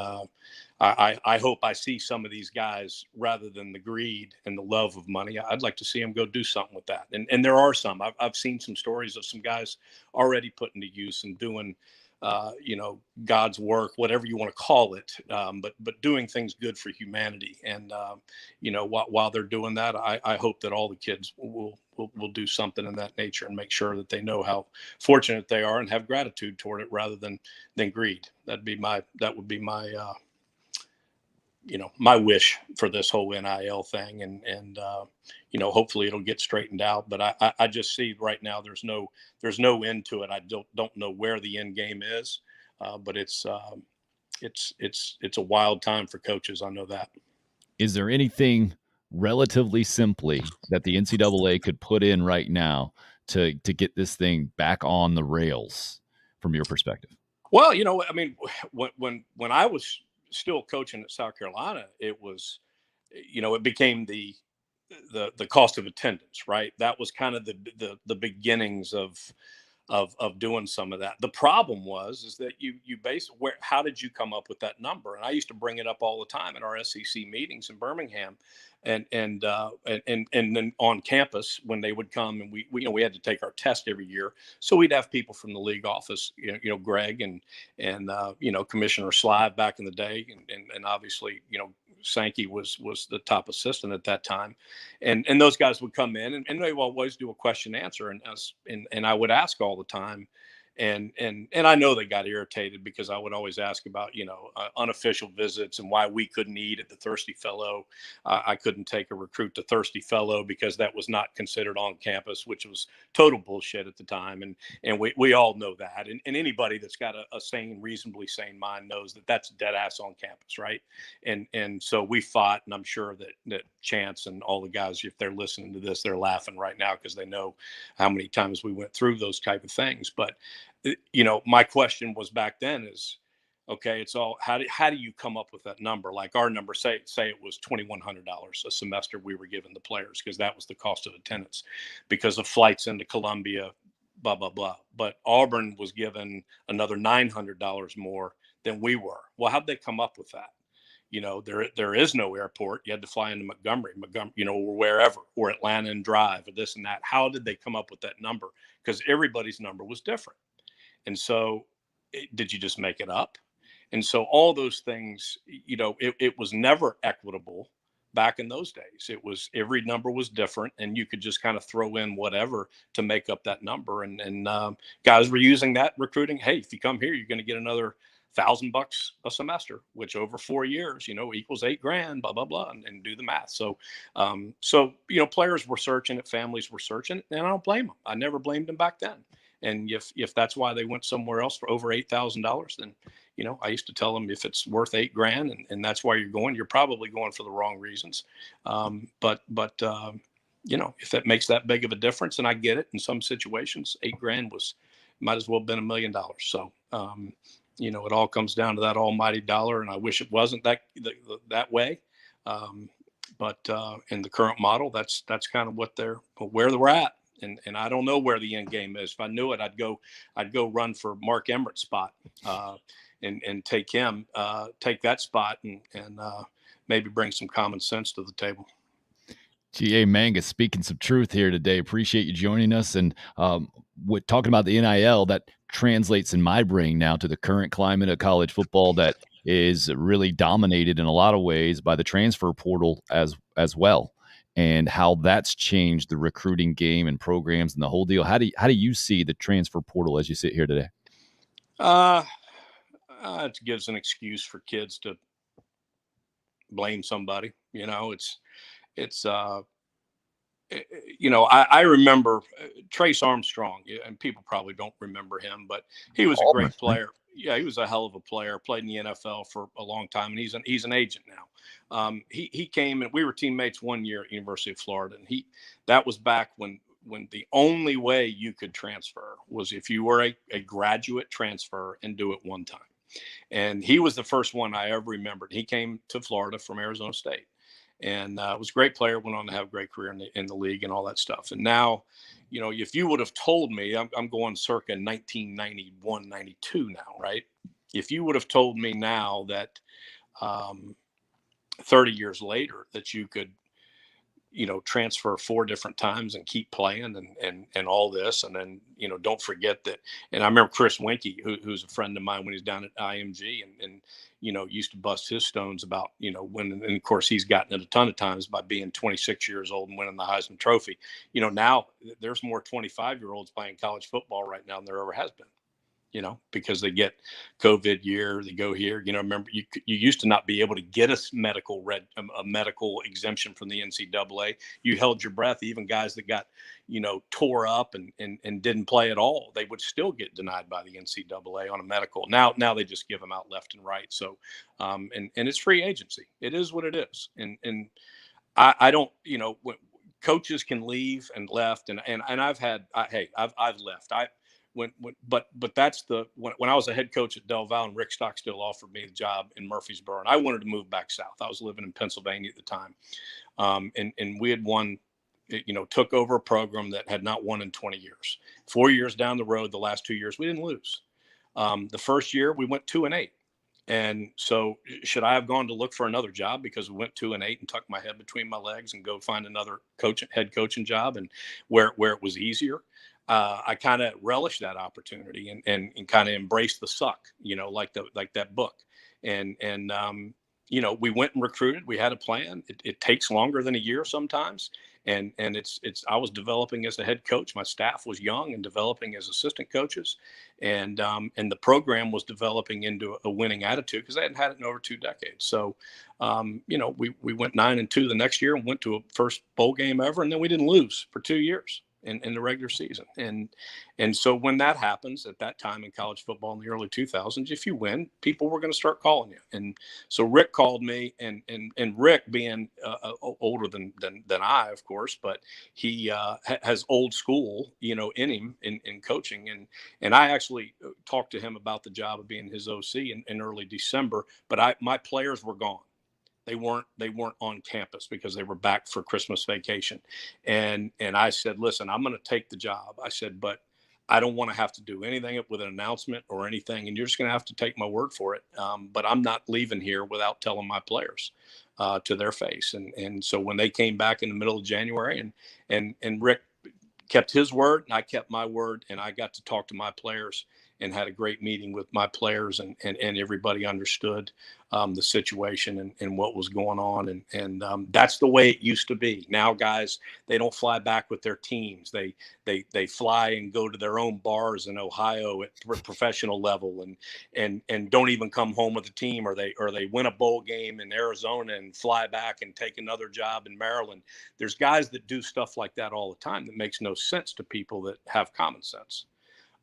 I hope I see some of these guys, rather than the greed and the love of money, I'd like to see them go do something with that. And there are some. I've seen some stories of some guys already putting to use and doing God's work, whatever you want to call it, but doing things good for humanity. And while they're doing that, I hope that all the kids will do something in that nature, and make sure that they know how fortunate they are and have gratitude toward it, rather than greed. That would be my my wish for this whole NIL thing. And hopefully it'll get straightened out. But I just see right now there's no end to it. I don't know where the end game is, but it's a wild time for coaches. I know that. Is there anything relatively simply that the NCAA could put in right now to get this thing back on the rails from your perspective? Well, I mean, when I was still coaching at South Carolina, it was, it became the cost of attendance, right? That was kind of the beginnings of doing some of that. The problem is that you how did you come up with that number? And I used to bring it up all the time in our SEC meetings in Birmingham, and then on campus when they would come, and we had to take our test every year, so we'd have people from the league office, Greg and Commissioner Slive back in the day, and obviously Sankey was the top assistant at that time, and those guys would come in, and they would always do a question and answer, and I would ask all the time, and I know they got irritated because I would always ask about unofficial visits and why we couldn't eat at the Thirsty Fellow. I couldn't take a recruit to Thirsty Fellow because that was not considered on campus, which was total bullshit at the time, and we all know that, and anybody that's got a reasonably sane mind knows that that's dead ass on campus, right? And so we fought, and I'm sure that Chance and all the guys, if they're listening to this, they're laughing right now because they know how many times we went through those type of things. But my question was back then is, okay, it's all, how do you come up with that number? Like our number, say it was $2,100 a semester we were giving the players, because that was the cost of attendance because of flights into Columbia, blah, blah, blah. But Auburn was given another $900 more than we were. Well, how'd they come up with that? There is no airport. You had to fly into Montgomery, or wherever, or Atlanta and drive, or this and that. How did they come up with that number? Because everybody's number was different. And so did you just make it up? And so all those things, it was never equitable back in those days. It was, every number was different, and you could just kind of throw in whatever to make up that number. And guys were using that recruiting. Hey, if you come here, you're going to get another $1,000 a semester, which over 4 years, equals $8,000, blah, blah, blah, and do the math. So, players were searching it, families were searching it, and I don't blame them. I never blamed them back then. And if that's why they went somewhere else for over $8,000, then, I used to tell them, if it's worth $8,000 and that's why you're going, you're probably going for the wrong reasons. But if that makes that big of a difference, and I get it, in some situations, $8,000 might as well have been $1 million. So, it all comes down to that almighty dollar, and I wish it wasn't that way. But in the current model, that's kind of where they're at. And I don't know where the end game is. If I knew it, I'd go run for Mark Emmert's spot, and take that spot, and maybe bring some common sense to the table. G.A. Mangus speaking some truth here today. Appreciate you joining us. And with talking about the NIL, that translates in my brain now to the current climate of college football that is really dominated in a lot of ways by the transfer portal as well, and how that's changed the recruiting game and programs and the whole deal. How do you see the transfer portal as you sit here today? It gives an excuse for kids to blame somebody. It's I remember Trace Armstrong, and people probably don't remember him, but he was a great player. Yeah, he was a hell of a player. Played in the NFL for a long time, and he's an agent now. He came, and we were teammates one year at University of Florida, and that was back when the only way you could transfer was if you were a graduate transfer and do it one time. And he was the first one I ever remembered. He came to Florida from Arizona State, and was a great player. Went on to have a great career in the league and all that stuff. And now, if you would have told me, I'm going circa 1991, 92 now, right? If you would have told me now that 30 years later that you could transfer 4 different times and keep playing and all this. And then, don't forget that. And I remember Chris Winkie, who's a friend of mine when he's down at IMG and used to bust his stones about, when, and of course he's gotten it a ton of times by being 26 years old and winning the Heisman Trophy. Now there's more 25-year-olds playing college football right now than there ever has been. Because they get COVID year, they go here. Remember, you used to not be able to get a medical exemption from the NCAA. You held your breath. Even guys that got, tore up and didn't play at all, they would still get denied by the NCAA on a medical. Now they just give them out left and right. So, and it's free agency. It is what it is. And I don't, when coaches can leave and left, and I've left. But that's when I was a head coach at Del Valle, and Rick Stockstill offered me the job in Murfreesboro, and I wanted to move back south. I was living in Pennsylvania at the time, and we had won, took over a program that had not won in 20 years. 4 years down the road, the last 2 years we didn't lose. The first year we went 2-8, and so should I have gone to look for another job because we went 2-8 and tucked my head between my legs and go find another head coaching job and where it was easier? I kind of relished that opportunity and kind of embraced the suck, like that book. And we went and recruited. We had a plan. It takes longer than a year sometimes. And I was developing as a head coach. My staff was young and developing as assistant coaches. And the program was developing into a winning attitude because they hadn't had it in over 2 decades. So, we went 9-2 the next year and went to a first bowl game ever. And then we didn't lose for 2 years in the regular season. And so when that happens at that time in college football in the early 2000s, if you win, people were going to start calling you. And so Rick called me, and Rick being older than I, of course, but he has old school, in him in coaching. And I actually talked to him about the job of being his OC in early December, but my players were gone. They weren't on campus because they were back for Christmas vacation. And I said, listen, I'm going to take the job. I said, but I don't want to have to do anything with an announcement or anything. And you're just going to have to take my word for it. But I'm not leaving here without telling my players to their face. And so when they came back in the middle of January and Rick kept his word and I kept my word, and I got to talk to my players and had a great meeting with my players, and everybody understood the situation and what was going on. And that's the way it used to be. Now, guys, they don't fly back with their teams. They fly and go to their own bars in Ohio at professional level and don't even come home with the team, or they win a bowl game in Arizona and fly back and take another job in Maryland. There's guys that do stuff like that all the time that makes no sense to people that have common sense.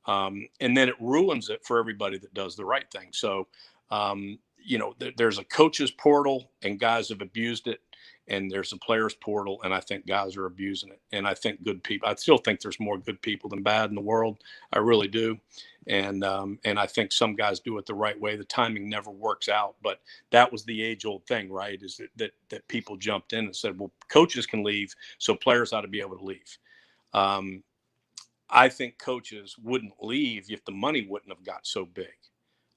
And then it ruins it for everybody that does the right thing. So, there's a coach's portal, and guys have abused it, and there's a player's portal, and I think guys are abusing it. And I think I still think there's more good people than bad in the world. I really do. And I think some guys do it the right way. The timing never works out, but that was the age old thing, right? Is that people jumped in and said, well, coaches can leave, so players ought to be able to leave. I think coaches wouldn't leave if the money wouldn't have got so big.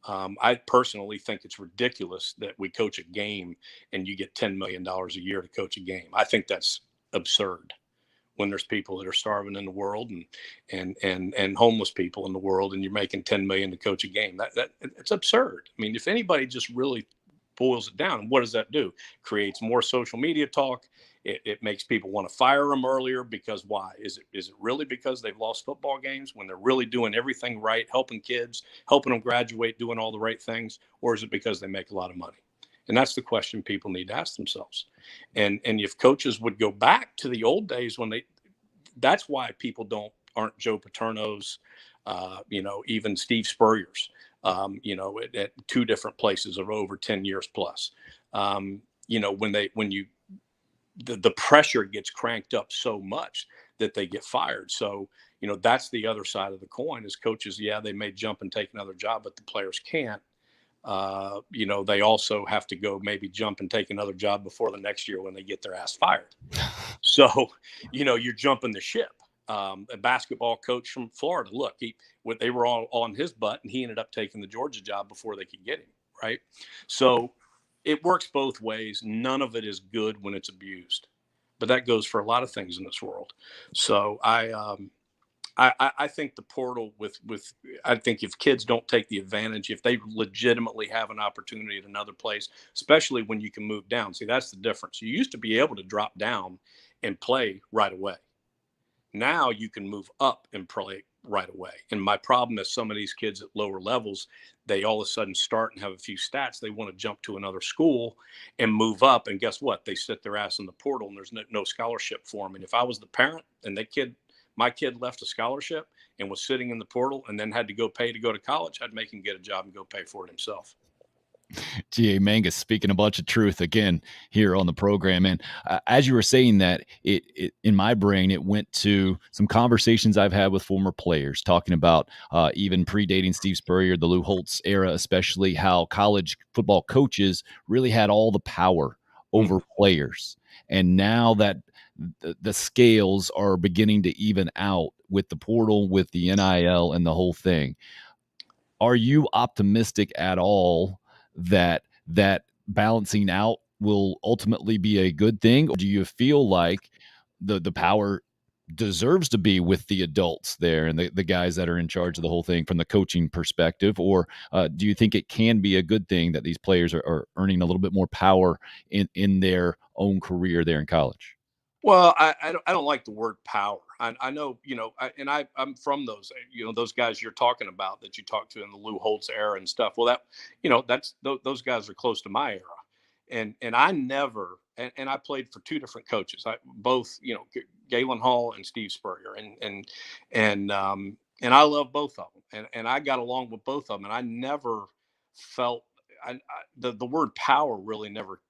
I personally think it's ridiculous that we coach a game and you get $10 million a year to coach a game. I think that's absurd when there's people that are starving in the world and homeless people in the world, and you're making $10 million to coach a game. That it's absurd. I mean, if anybody just really boils it down, what does that do? Creates more social media talk. It makes people want to fire them earlier because why? Is it really because they've lost football games when they're really doing everything right, helping kids, helping them graduate, doing all the right things? Or is it because they make a lot of money? And that's the question people need to ask themselves. And if coaches would go back to the old days when that's why people aren't Joe Paterno's, even Steve Spurrier's, at two different places of over 10 years plus. The pressure gets cranked up so much that they get fired. So, that's the other side of the coin is coaches. Yeah, they may jump and take another job, but the players can't. They also have to go maybe jump and take another job before the next year when they get their ass fired. So, you're jumping the ship. A basketball coach from Florida, look, they were all on his butt, and he ended up taking the Georgia job before they could get him. Right. So it works both ways. None of it is good when it's abused, but that goes for a lot of things in this world. So I think the portal I think if kids don't take the advantage, if they legitimately have an opportunity at another place, especially when you can move down. See, that's the difference. You used to be able to drop down and play right away. Now you can move up and play right away. And my problem is some of these kids at lower levels, they all of a sudden start and have a few stats. They want to jump to another school and move up. And guess what? They sit their ass in the portal and there's no scholarship for them. And if I was the parent and my kid left a scholarship and was sitting in the portal and then had to go pay to go to college, I'd make him get a job and go pay for it himself. G.A. Mangus speaking a bunch of truth again here on the program. And as you were saying that, it in my brain, it went to some conversations I've had with former players talking about even predating Steve Spurrier, the Lou Holtz era, especially how college football coaches really had all the power over players. And now that the scales are beginning to even out with the portal, with the NIL and the whole thing, are you optimistic at all that balancing out will ultimately be a good thing? Or do you feel like the power deserves to be with the adults there and the guys that are in charge of the whole thing from the coaching perspective? Or do you think it can be a good thing that these players are earning a little bit more power in their own career there in college? Well, I don't like the word power. I know, I'm from those guys you're talking about that you talked to in the Lou Holtz era and stuff. Well, those guys are close to my era. And I never, and I played for two different coaches, both, Galen Hall and Steve Spurrier. And I love both of them. And I got along with both of them. And I never felt, the word power really never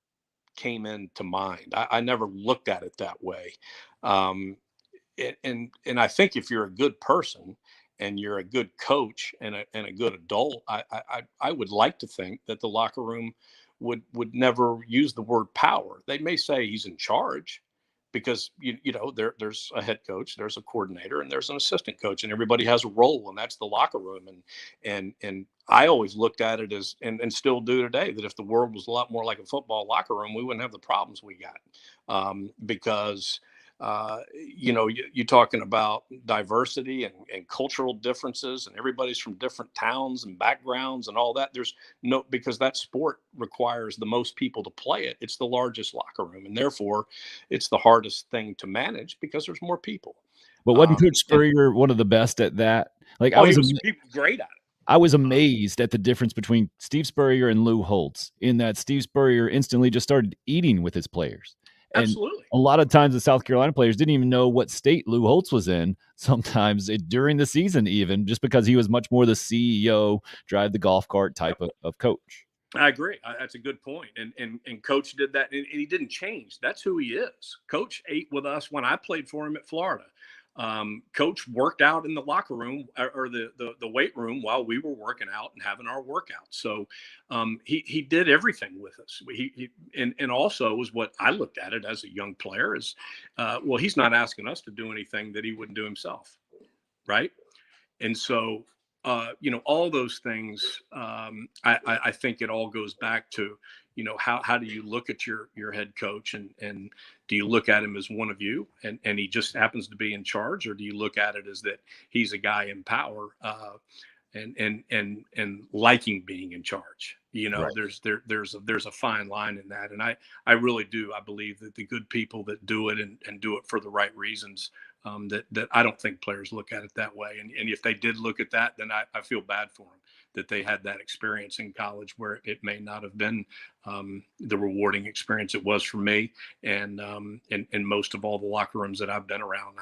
came into mind. I never looked at it that way. And I think if you're a good person and you're a good coach and a good adult, I would like to think that the locker room would never use the word power. They may say he's in charge because there's a head coach, there's a coordinator, and there's an assistant coach, and everybody has a role, and that's the locker room. And I always looked at it as, and still do today, that if the world was a lot more like a football locker room, we wouldn't have the problems we got, because you're talking about diversity and cultural differences, and everybody's from different towns and backgrounds and all that. Because that sport requires the most people to play it. It's the largest locker room, and therefore it's the hardest thing to manage because there's more people. But wasn't Coach Spurrier one of the best at that? Like he was great at it. I was amazed at the difference between Steve Spurrier and Lou Holtz, in that Steve Spurrier instantly just started eating with his players. And absolutely. A lot of times the South Carolina players didn't even know what state Lou Holtz was in sometimes during the season, even just because he was much more the CEO, drive the golf cart type of coach. I agree. That's a good point. And Coach did that, and he didn't change. That's who he is. Coach ate with us when I played for him at Florida. Coach worked out in the locker room or the weight room while we were working out and having our workouts. So he did everything with us. And also was what I looked at it as a young player is, well, he's not asking us to do anything that he wouldn't do himself. Right. And so, all those things, I think it all goes back to, how do you look at your head coach, and do you look at him as one of you and he just happens to be in charge, or do you look at it as that he's a guy in power, and liking being in charge? Right. There's a fine line in that. And I really do. I believe that the good people that do it and do it for the right reasons, that I don't think players look at it that way. And if they did look at that, then I feel bad for them. that they had that experience in college where it may not have been the rewarding experience it was for me, and most of all the locker rooms that I've been around.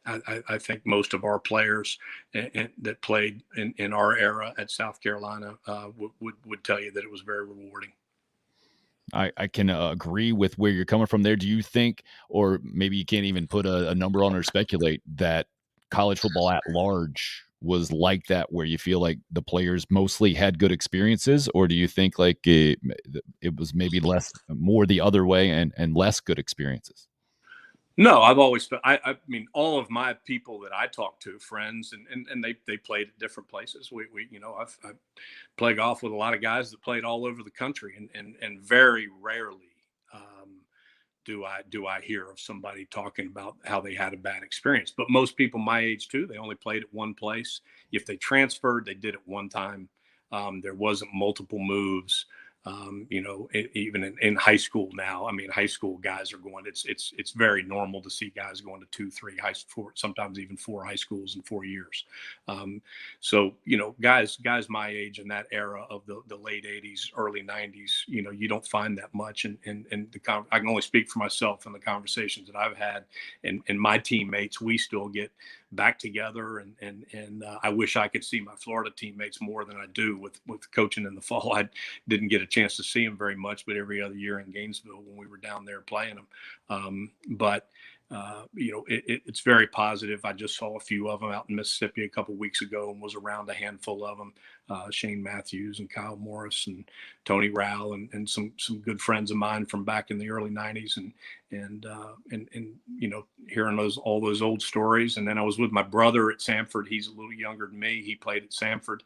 I think most of our players that played in our era at South Carolina would tell you that it was very rewarding. I can agree with where you're coming from there. Do you think, or maybe you can't even put a number on or speculate, that college football at large was like that, where you feel like the players mostly had good experiences, or do you think like it was maybe more the other way and less good experiences? No, I've always felt, I mean, all of my people that I talk to, friends, and they played at different places. I've played golf with a lot of guys that played all over the country, and very rarely do I hear of somebody talking about how they had a bad experience. But most people my age too, they only played at one place. If they transferred, they did it one time. There wasn't multiple moves. Even in high school now, I mean, high school guys are going. It's very normal to see guys going to 2, 3 high school, sometimes even 4 high schools in 4 years. So guys my age in that era of the late '80s, early '90s, you don't find that much. And I can only speak for myself and the conversations that I've had, and my teammates. We still get back together, and I wish I could see my Florida teammates more than I do with coaching in the fall. I didn't get a chance to see them very much, but every other year in Gainesville when we were down there playing them. It's very positive. I just saw a few of them out in Mississippi a couple of weeks ago and was around a handful of them. Shane Matthews and Kyle Morris and Tony Rowell and some good friends of mine from back in the early '90s, and hearing all those old stories. And then I was with my brother at Samford. He's a little younger than me. He played at Samford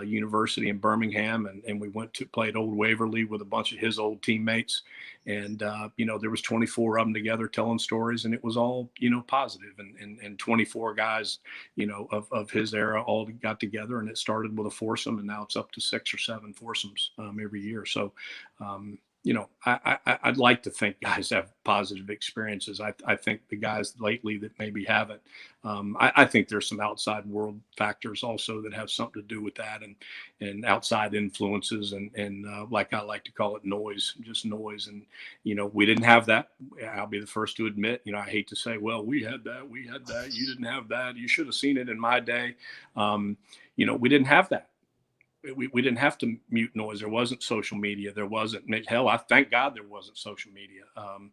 University in Birmingham, and we went to play at Old Waverly with a bunch of his old teammates. And there was 24 of them together telling stories, and it was all positive. And 24 guys of his era all got together, and it started with a foursome, and now it's up to 6 or 7 foursomes every year. So I'd like to think guys have positive experiences. I think the guys lately that maybe haven't, I think there's some outside world factors also that have something to do with that, and outside influences, and like I like to call it, noise, just noise. And we didn't have that. I'll be the first to admit, I hate to say, well, we had that, you didn't have that, you should have seen it in my day. We didn't have that. We didn't have to mute noise. There wasn't social media. There wasn't, hell, I thank God there wasn't social media. I'm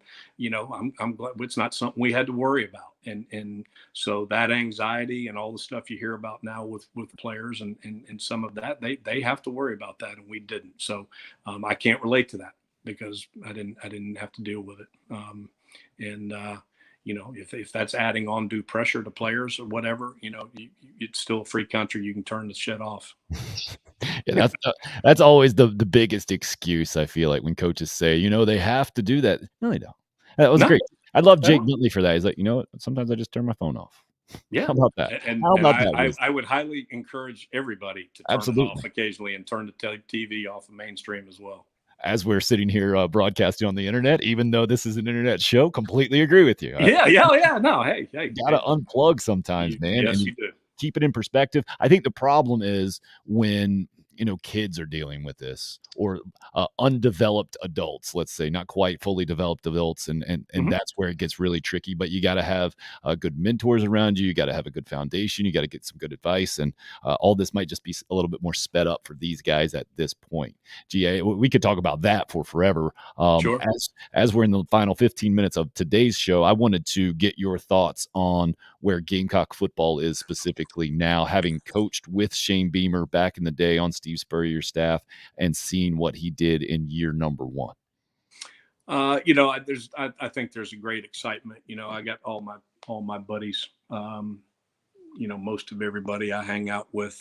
glad it's not something we had to worry about. And so that anxiety and all the stuff you hear about now with players and some of that, they have to worry about that, and we didn't. So I can't relate to that because I didn't have to deal with it. If that's adding undue pressure to players or whatever, it's still a free country. You can turn the shit off. Yeah, that's always the biggest excuse, I feel like, when coaches say, they have to do that. No, they don't. That was great. I love Jake Bentley for that. He's like, sometimes I just turn my phone off. Yeah. How about that? And that? I would highly encourage everybody to turn it off occasionally and turn the TV off of mainstream as well. As we're sitting here broadcasting on the internet, even though this is an internet show, completely agree with you. Yeah. No, hey. You gotta unplug sometimes, man. Yes, and you do. Keep it in perspective. I think the problem is when kids are dealing with this, or undeveloped adults, let's say, not quite fully developed adults, and that's where it gets really tricky. But you got to have good mentors around you. You got to have a good foundation. You got to get some good advice, and all this might just be a little bit more sped up for these guys at this point. GA, we could talk about that for forever. Sure. As we're in the final 15 minutes of today's show, I wanted to get your thoughts on where Gamecock football is specifically now, having coached with Shane Beamer back in the day on Steve Spurrier's staff and seeing what he did in year number 1. I think there's a great excitement. I got all my buddies, most of everybody I hang out with,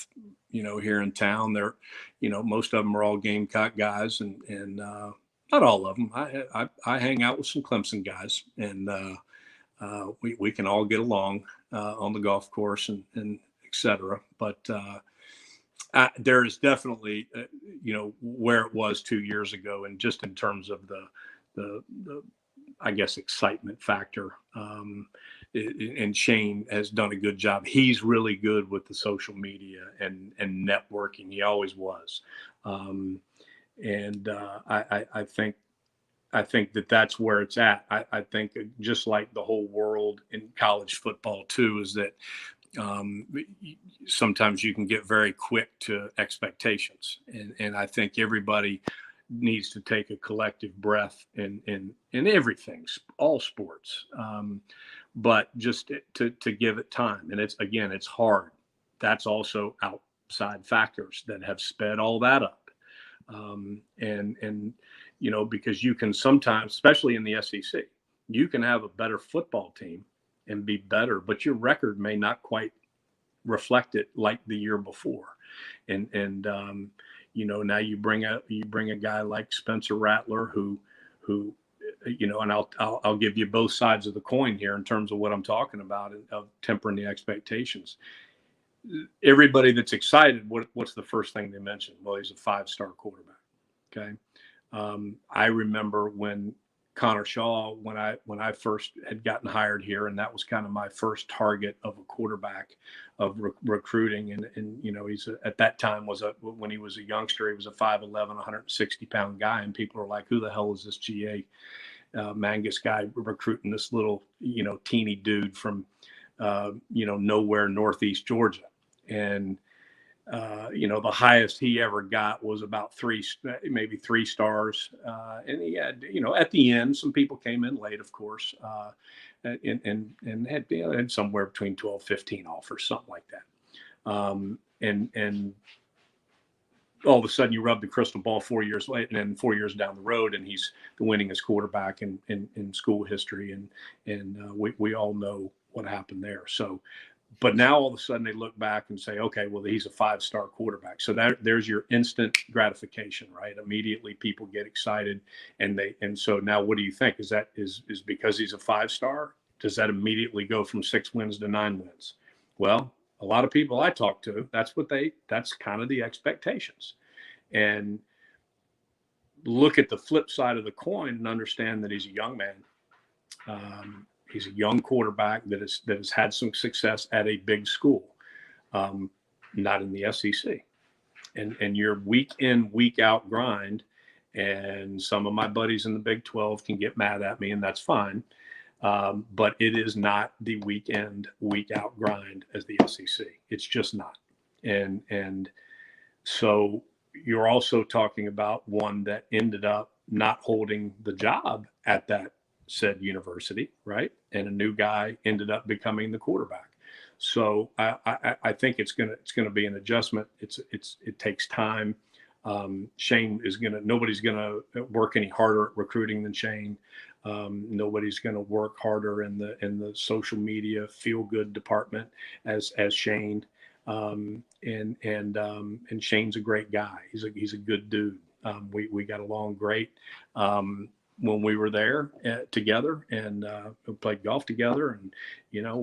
here in town. They're, most of them are all Gamecock guys, and not all of them. I hang out with some Clemson guys, and we can all get along on the golf course and et cetera. But there is definitely, where it was 2 years ago, and just in terms of the I guess excitement factor. and Shane has done a good job. He's really good with the social media and networking. He always was. I think that that's where it's at. I think just like the whole world in college football too, is that sometimes you can get very quick to expectations, and I think everybody needs to take a collective breath in everything, all sports, but just to give it time. And it's hard. That's also outside factors that have sped all that up, and because you can sometimes, especially in the SEC, you can have a better football team and be better, but your record may not quite reflect it like the year before. And now you bring a guy like Spencer Rattler who and I'll give you both sides of the coin here in terms of what I'm talking about, of tempering the expectations. Everybody that's excited, what's the first thing they mention? Well, he's a 5-star quarterback. Okay. I remember when Connor Shaw, when I first had gotten hired here, and that was kind of my first target of a quarterback of recruiting. And he's at that time when he was a youngster, he was a 5'11", 160-pound guy. And people are like, who the hell is this GA Mangus guy recruiting this little, teeny dude from, nowhere, Northeast Georgia? And the highest he ever got was about maybe 3 stars. And he had, at the end, some people came in late, of course, and had somewhere between 12, 15 offers, something like that. And all of a sudden you rub the crystal ball 4 years later, and then 4 years down the road, and he's the winningest quarterback in school history. And we all know what happened there. So, but now all of a sudden they look back and say, okay, well, he's a 5-star quarterback. So there's your instant gratification, right? Immediately people get excited, and so now what do you think? Is because he's a 5-star? Does that immediately go from 6 wins to 9 wins? Well, a lot of people I talk to, that's kind of the expectations. And look at the flip side of the coin and understand that he's a young man. He's a young quarterback that has had some success at a big school, not in the SEC. And your week in, week out grind, and some of my buddies in the Big 12 can get mad at me, and that's fine. But it is not the week in, week out grind as the SEC. It's just not. And so you're also talking about one that ended up not holding the job at that said university, right? And a new guy ended up becoming the quarterback. So I think it's gonna be an adjustment. It takes time. Shane nobody's gonna work any harder at recruiting than Shane. Nobody's gonna work harder in the social media feel good department as Shane. And Shane's a great guy. He's a good dude. We got along great. When we were there together, and we played golf together, and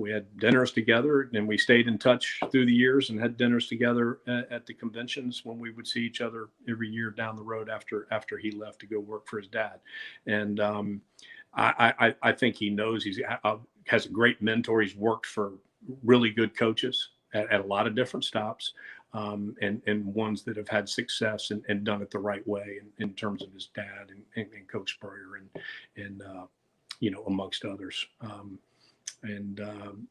we had dinners together, and we stayed in touch through the years and had dinners together at the conventions when we would see each other every year down the road after he left to go work for his dad. And I think he knows he has a great mentor. He's worked for really good coaches at a lot of different stops. And ones that have had success and done it the right way in terms of his dad and Coach Spurrier and amongst others, and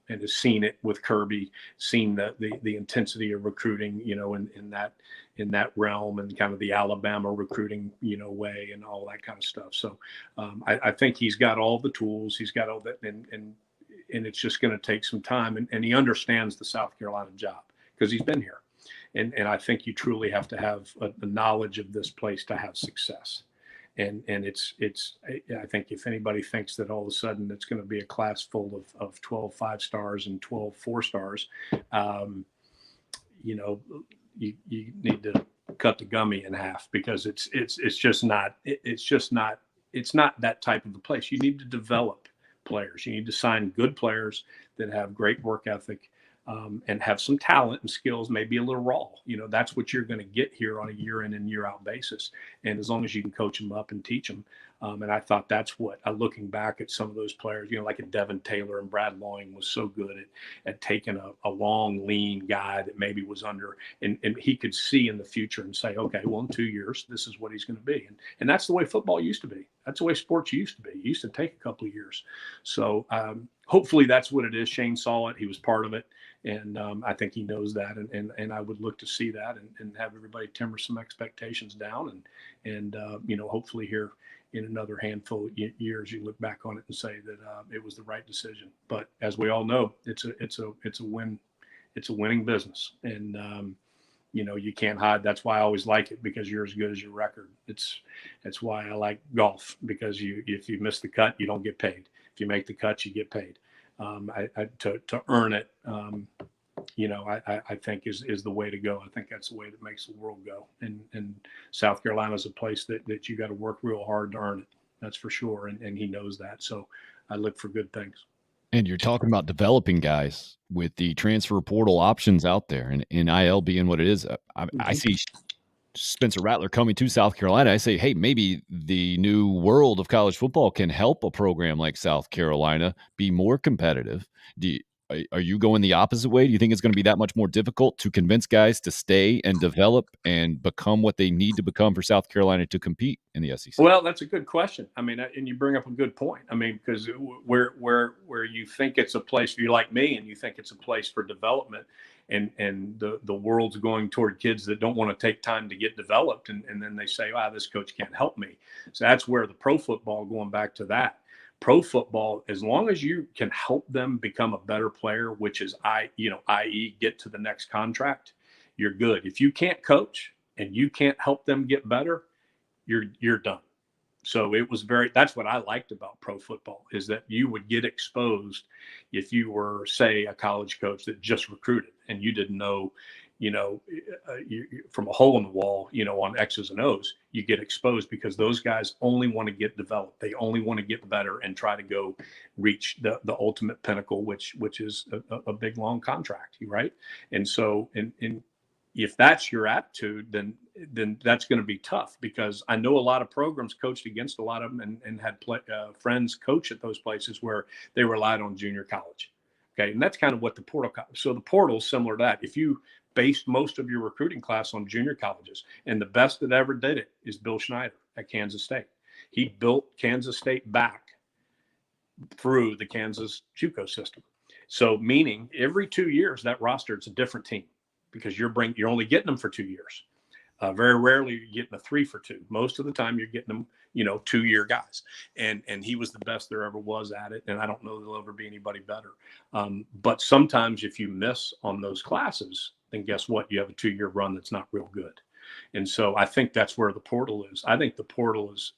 has seen it with Kirby, seen the intensity of recruiting, in that realm, and kind of the Alabama recruiting, way, and all that kind of stuff. So I think he's got all the tools, he's got all that, and it's just going to take some time, and he understands the South Carolina job because he's been here. And I think you truly have to have a knowledge of this place to have success. And I think if anybody thinks that all of a sudden it's going to be a class full of 12 5-stars and 12 4-stars, you need to cut the gummy in half, because it's just not that type of a place. You need to develop players. You need to sign good players that have great work ethic, and have some talent and skills, maybe a little raw. That's what you're going to get here on a year in and year out basis. And as long as you can coach them up and teach them, And I thought that's what, looking back at some of those players, like a Devin Taylor and Brad Loing was so good at taking a long, lean guy that maybe was under, and he could see in the future and say, okay, well, in 2 years, this is what he's going to be. And that's the way football used to be. That's the way sports used to be. It used to take a couple of years. So hopefully that's what it is. Shane saw it. He was part of it. And I think he knows that. And I would look to see that and have everybody temper some expectations down. And hopefully here in another handful of years, you look back on it and say that it was the right decision. But as we all know, it's a win. It's a winning business. And, you can't hide. That's why I always like it, because you're as good as your record. That's why I like golf, because if you miss the cut, you don't get paid. If you make the cut, you get paid. To earn it, I think is the way to go. I think that's the way that makes the world go. And South Carolina is a place that you got to work real hard to earn it. That's for sure. And he knows that. So I look for good things. And you're talking about developing guys with the transfer portal options out there, and NIL being what it is. I see Spencer Rattler coming to South Carolina. I say, hey, maybe the new world of college football can help a program like South Carolina be more competitive. Are you going the opposite way? Do you think it's going to be that much more difficult to convince guys to stay and develop and become what they need to become for South Carolina to compete in the SEC? Well, that's a good question. I mean, and you bring up a good point. I mean, because where you think it's a place for you, like me, and you think it's a place for development, and the world's going toward kids that don't want to take time to get developed, and then they say, wow, this coach can't help me. So that's where the pro football, going back to that, pro football, as long as you can help them become a better player, which is i.e. get to the next contract, you're good. If you can't coach and you can't help them get better, you're done. So that's what I liked about pro football, is that you would get exposed if you were, say, a college coach that just recruited and you didn't know, from a hole in the wall, on X's and O's, you get exposed because those guys only want to get developed. They only want to get better and try to go reach the ultimate pinnacle, which is a big, long contract, right? And so, and if that's your attitude, then that's going to be tough, because I know a lot of programs coached against a lot of them and had friends coach at those places where they relied on junior college. Okay. And that's kind of what the portal. So the portal is similar to that. If you based most of your recruiting class on junior colleges, and the best that ever did it is Bill Schneider at Kansas State. He built Kansas State back through the Kansas JUCO system. So meaning every 2 years, that roster, it's a different team, because you're only getting them for 2 years. Very rarely you're getting a 3 for 2. Most of the time you're getting them, 2-year guys. And he was the best there ever was at it. And I don't know there'll ever be anybody better. But sometimes if you miss on those classes, then guess what? You have a 2-year run that's not real good. And so I think that's where the portal is. I think the portal is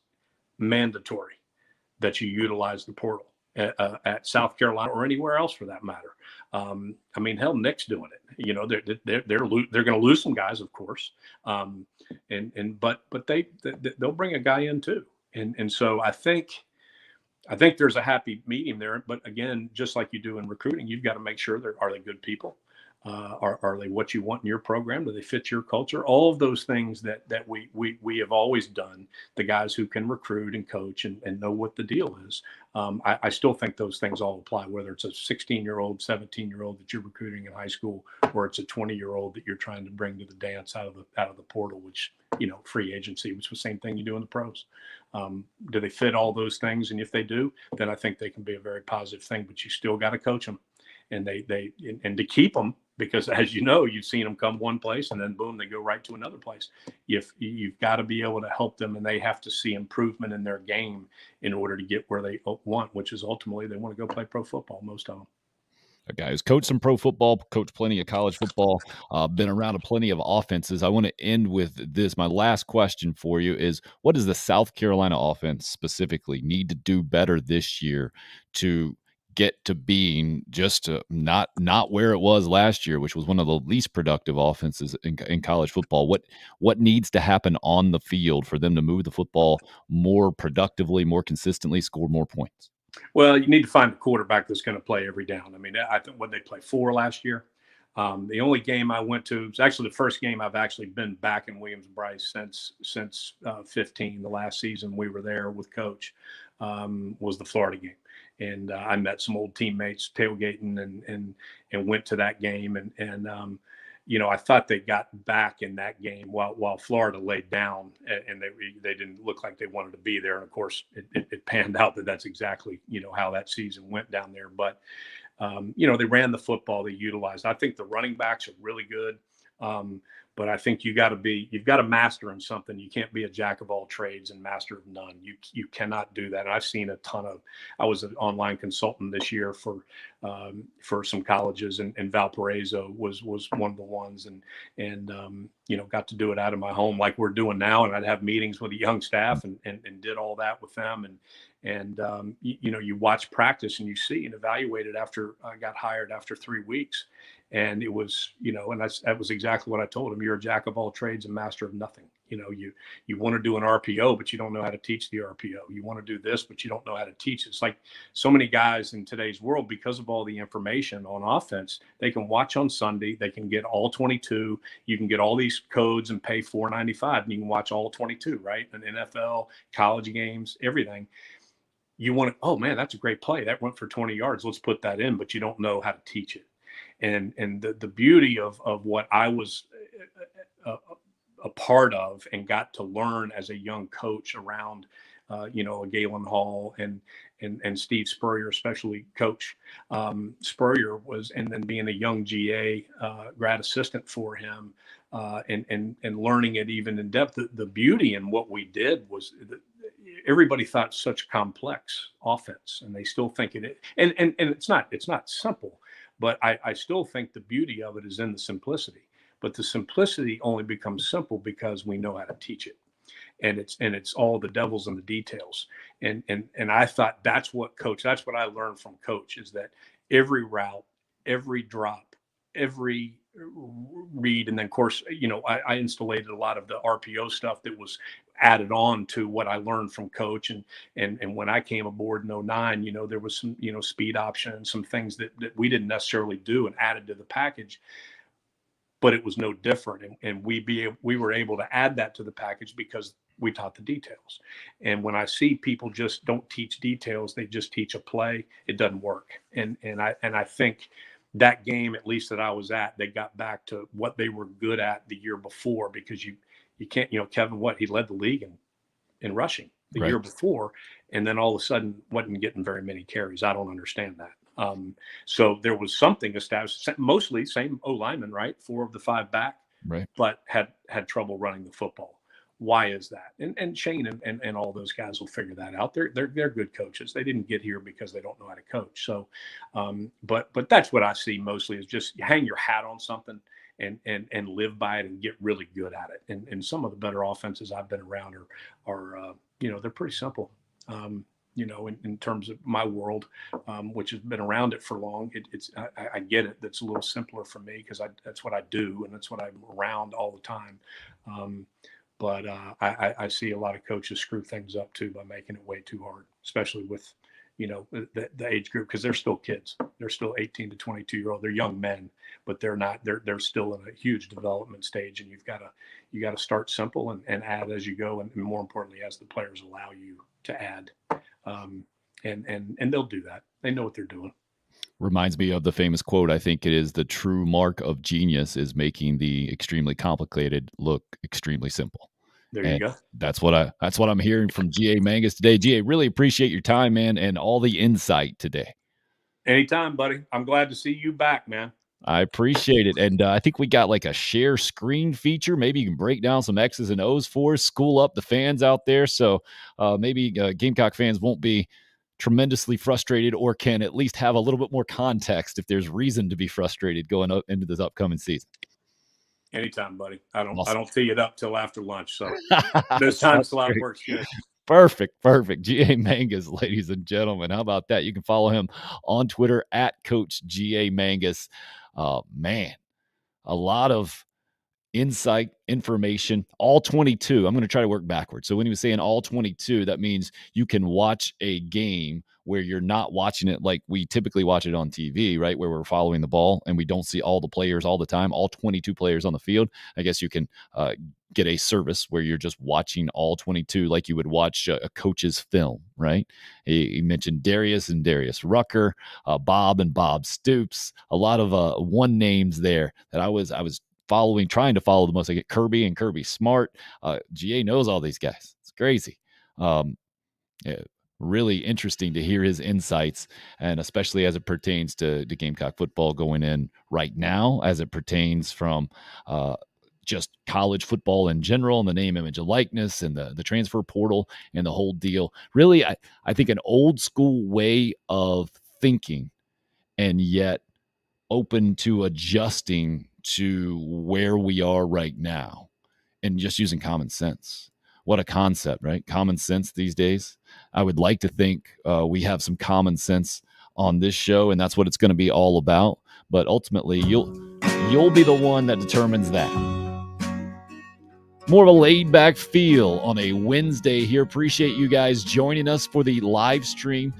mandatory, that you utilize the portal at South Carolina or anywhere else for that matter. I mean, hell, Nick's doing it. They're going to lose some guys, of course, but they'll bring a guy in too. And so I think there's a happy medium there. But again, just like you do in recruiting, you've got to make sure are they good people? Are they what you want in your program? Do they fit your culture? All of those things that we have always done, the guys who can recruit and coach and know what the deal is. I still think those things all apply, whether it's a 16-year-old, 17-year-old that you're recruiting in high school, or it's a 20-year-old that you're trying to bring to the dance out of the portal, which, free agency, which is the same thing you do in the pros. Do they fit all those things? And if they do, then I think they can be a very positive thing, but you still got to coach them. And and to keep them, because as you know, you've seen them come one place and then boom, they go right to another place. You've got to be able to help them, and they have to see improvement in their game in order to get where they want, which is ultimately they want to go play pro football, most of them. A guy who's coached some pro football, coached plenty of college football, been around a plenty of offenses. I want to end with this. My last question for you is, what does the South Carolina offense specifically need to do better this year to get to being just not where it was last year, which was one of the least productive offenses in college football? What needs to happen on the field for them to move the football more productively, more consistently, score more points? Well, you need to find a quarterback that's going to play every down. I mean, I think what they played 4 last year. The only game I went to was actually the first game I've actually been back in Williams-Brice since 15. The last season we were there with Coach was the Florida game, and I met some old teammates tailgating and went to that game, and I thought they got back in that game while Florida laid down, and they didn't look like they wanted to be there. And of course, it panned out that that's exactly how that season went down there. But they ran the football, they utilized. I think the running backs are really good. But I think you've got to master in something. You can't be a jack of all trades and master of none. You cannot do that. And I've seen I was an online consultant this year for some colleges, and Valparaiso was one of the ones, and got to do it out of my home like we're doing now. And I'd have meetings with the young staff and did all that with them. And you watch practice and you see and evaluate it after I got hired after 3 weeks. And it was, and that was exactly what I told him. You're a jack of all trades and master of nothing. You want to do an RPO, but you don't know how to teach the RPO. You want to do this, but you don't know how to teach it. It's like so many guys in today's world, because of all the information on offense, they can watch on Sunday. They can get all 22. You can get all these codes and pay $4.95, and you can watch all 22, right? And NFL, college games, everything. You want to, oh man, that's a great play. That went for 20 yards. Let's put that in, but you don't know how to teach it. And the beauty of what I was a part of and got to learn as a young coach around, a Galen Hall and Steve Spurrier, especially Coach Spurrier was, and then being a young GA grad assistant for him, and learning it even in depth. The beauty in what we did was that everybody thought such complex offense, and they still think it. And it's not simple. But I still think the beauty of it is in the simplicity. But the simplicity only becomes simple because we know how to teach it. And it's all the devils in the details. And I thought that's what I learned from Coach, is that every route, every drop, every read, and then of course, I installed a lot of the RPO stuff that was added on to what I learned from Coach. And when I came aboard in 2009, there was some, speed options, some things that we didn't necessarily do and added to the package, but it was no different. And we were able to add that to the package because we taught the details. And when I see people just don't teach details, they just teach a play, it doesn't work. And I think that game, at least that I was at, they got back to what they were good at the year before, because you can't, Kevin, he led the league in rushing the year before, and then all of a sudden wasn't getting very many carries. I don't understand that. So there was something established, mostly same O-lineman, right? 4 of the 5 back, right, but had trouble running the football. Why is that? And Shane and all those guys will figure that out. They're good coaches. They didn't get here because they don't know how to coach. So, but that's what I see mostly, is just hang your hat on something and live by it and get really good at it. And some of the better offenses I've been around are they're pretty simple. In terms of my world, which has been around it for long, I get it. That's a little simpler for me because that's what I do, and that's what I'm around all the time. But I see a lot of coaches screw things up too by making it way too hard, especially with, the age group, because they're still kids. They're still 18 to 22-year-old. They're young men, but they're not. They're still in a huge development stage, and you got to start simple and add as you go, and more importantly, as the players allow you to add. And they'll do that. They know what they're doing. Reminds me of the famous quote. I think it is, the true mark of genius is making the extremely complicated look extremely simple. There you go. That's what I'm hearing from GA Mangus today. GA, really appreciate your time, man, and all the insight today. Anytime, buddy. I'm glad to see you back, man. I appreciate it. And I think we got like a share screen feature. Maybe you can break down some X's and O's for us, school up the fans out there. So maybe Gamecock fans won't be tremendously frustrated, or can at least have a little bit more context if there's reason to be frustrated going up into this upcoming season. Anytime, buddy. I don't tee it up till after lunch. So this time slot works good. Perfect. GA Mangus, ladies and gentlemen. How about that? You can follow him on Twitter at Coach GA Mangus. Man, a lot of insight, information, all 22. I'm going to try to work backwards. So when he was saying all 22, that means you can watch a game where you're not watching it like we typically watch it on TV, right? Where we're following the ball and we don't see all the players all the time, all 22 players on the field. I guess you can get a service where you're just watching all 22 like you would watch a coach's film, right? He mentioned Darius and Darius Rucker, Bob and Bob Stoops, a lot of one names there that I was following, trying to follow the most. I get Kirby and Kirby Smart. GA knows all these guys. It's crazy. Yeah, really interesting to hear his insights, and especially as it pertains to Gamecock football going in right now, as it pertains from just college football in general and the name, image, and likeness and the transfer portal and the whole deal. Really, I think an old school way of thinking, and yet open to adjusting to where we are right now and just using common sense. What a concept, right? Common sense these days. I would like to think we have some common sense on this show, and that's what it's going to be all about. But ultimately, you'll be the one that determines that. More of a laid-back feel on a Wednesday here. Appreciate you guys joining us for the live stream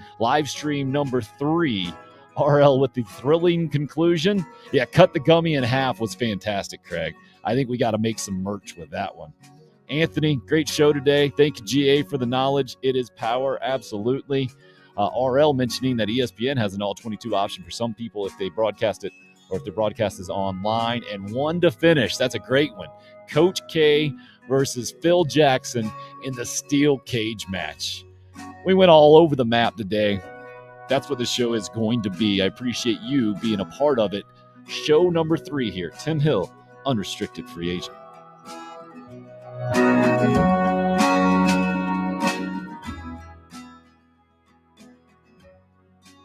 number 3. RL with the thrilling conclusion. Yeah, cut the gummy in half was fantastic, Craig. I think we got to make some merch with that one. Anthony, great show today. Thank you, GA, for the knowledge. It is power, absolutely. RL mentioning that ESPN has an all-22 option for some people if they broadcast it or if the broadcast is online. And one to finish. That's a great one. Coach K versus Phil Jackson in the steel cage match. We went all over the map today. That's what the show is going to be. I appreciate you being a part of it. Show number 3 here. Tim Hill, unrestricted free agent.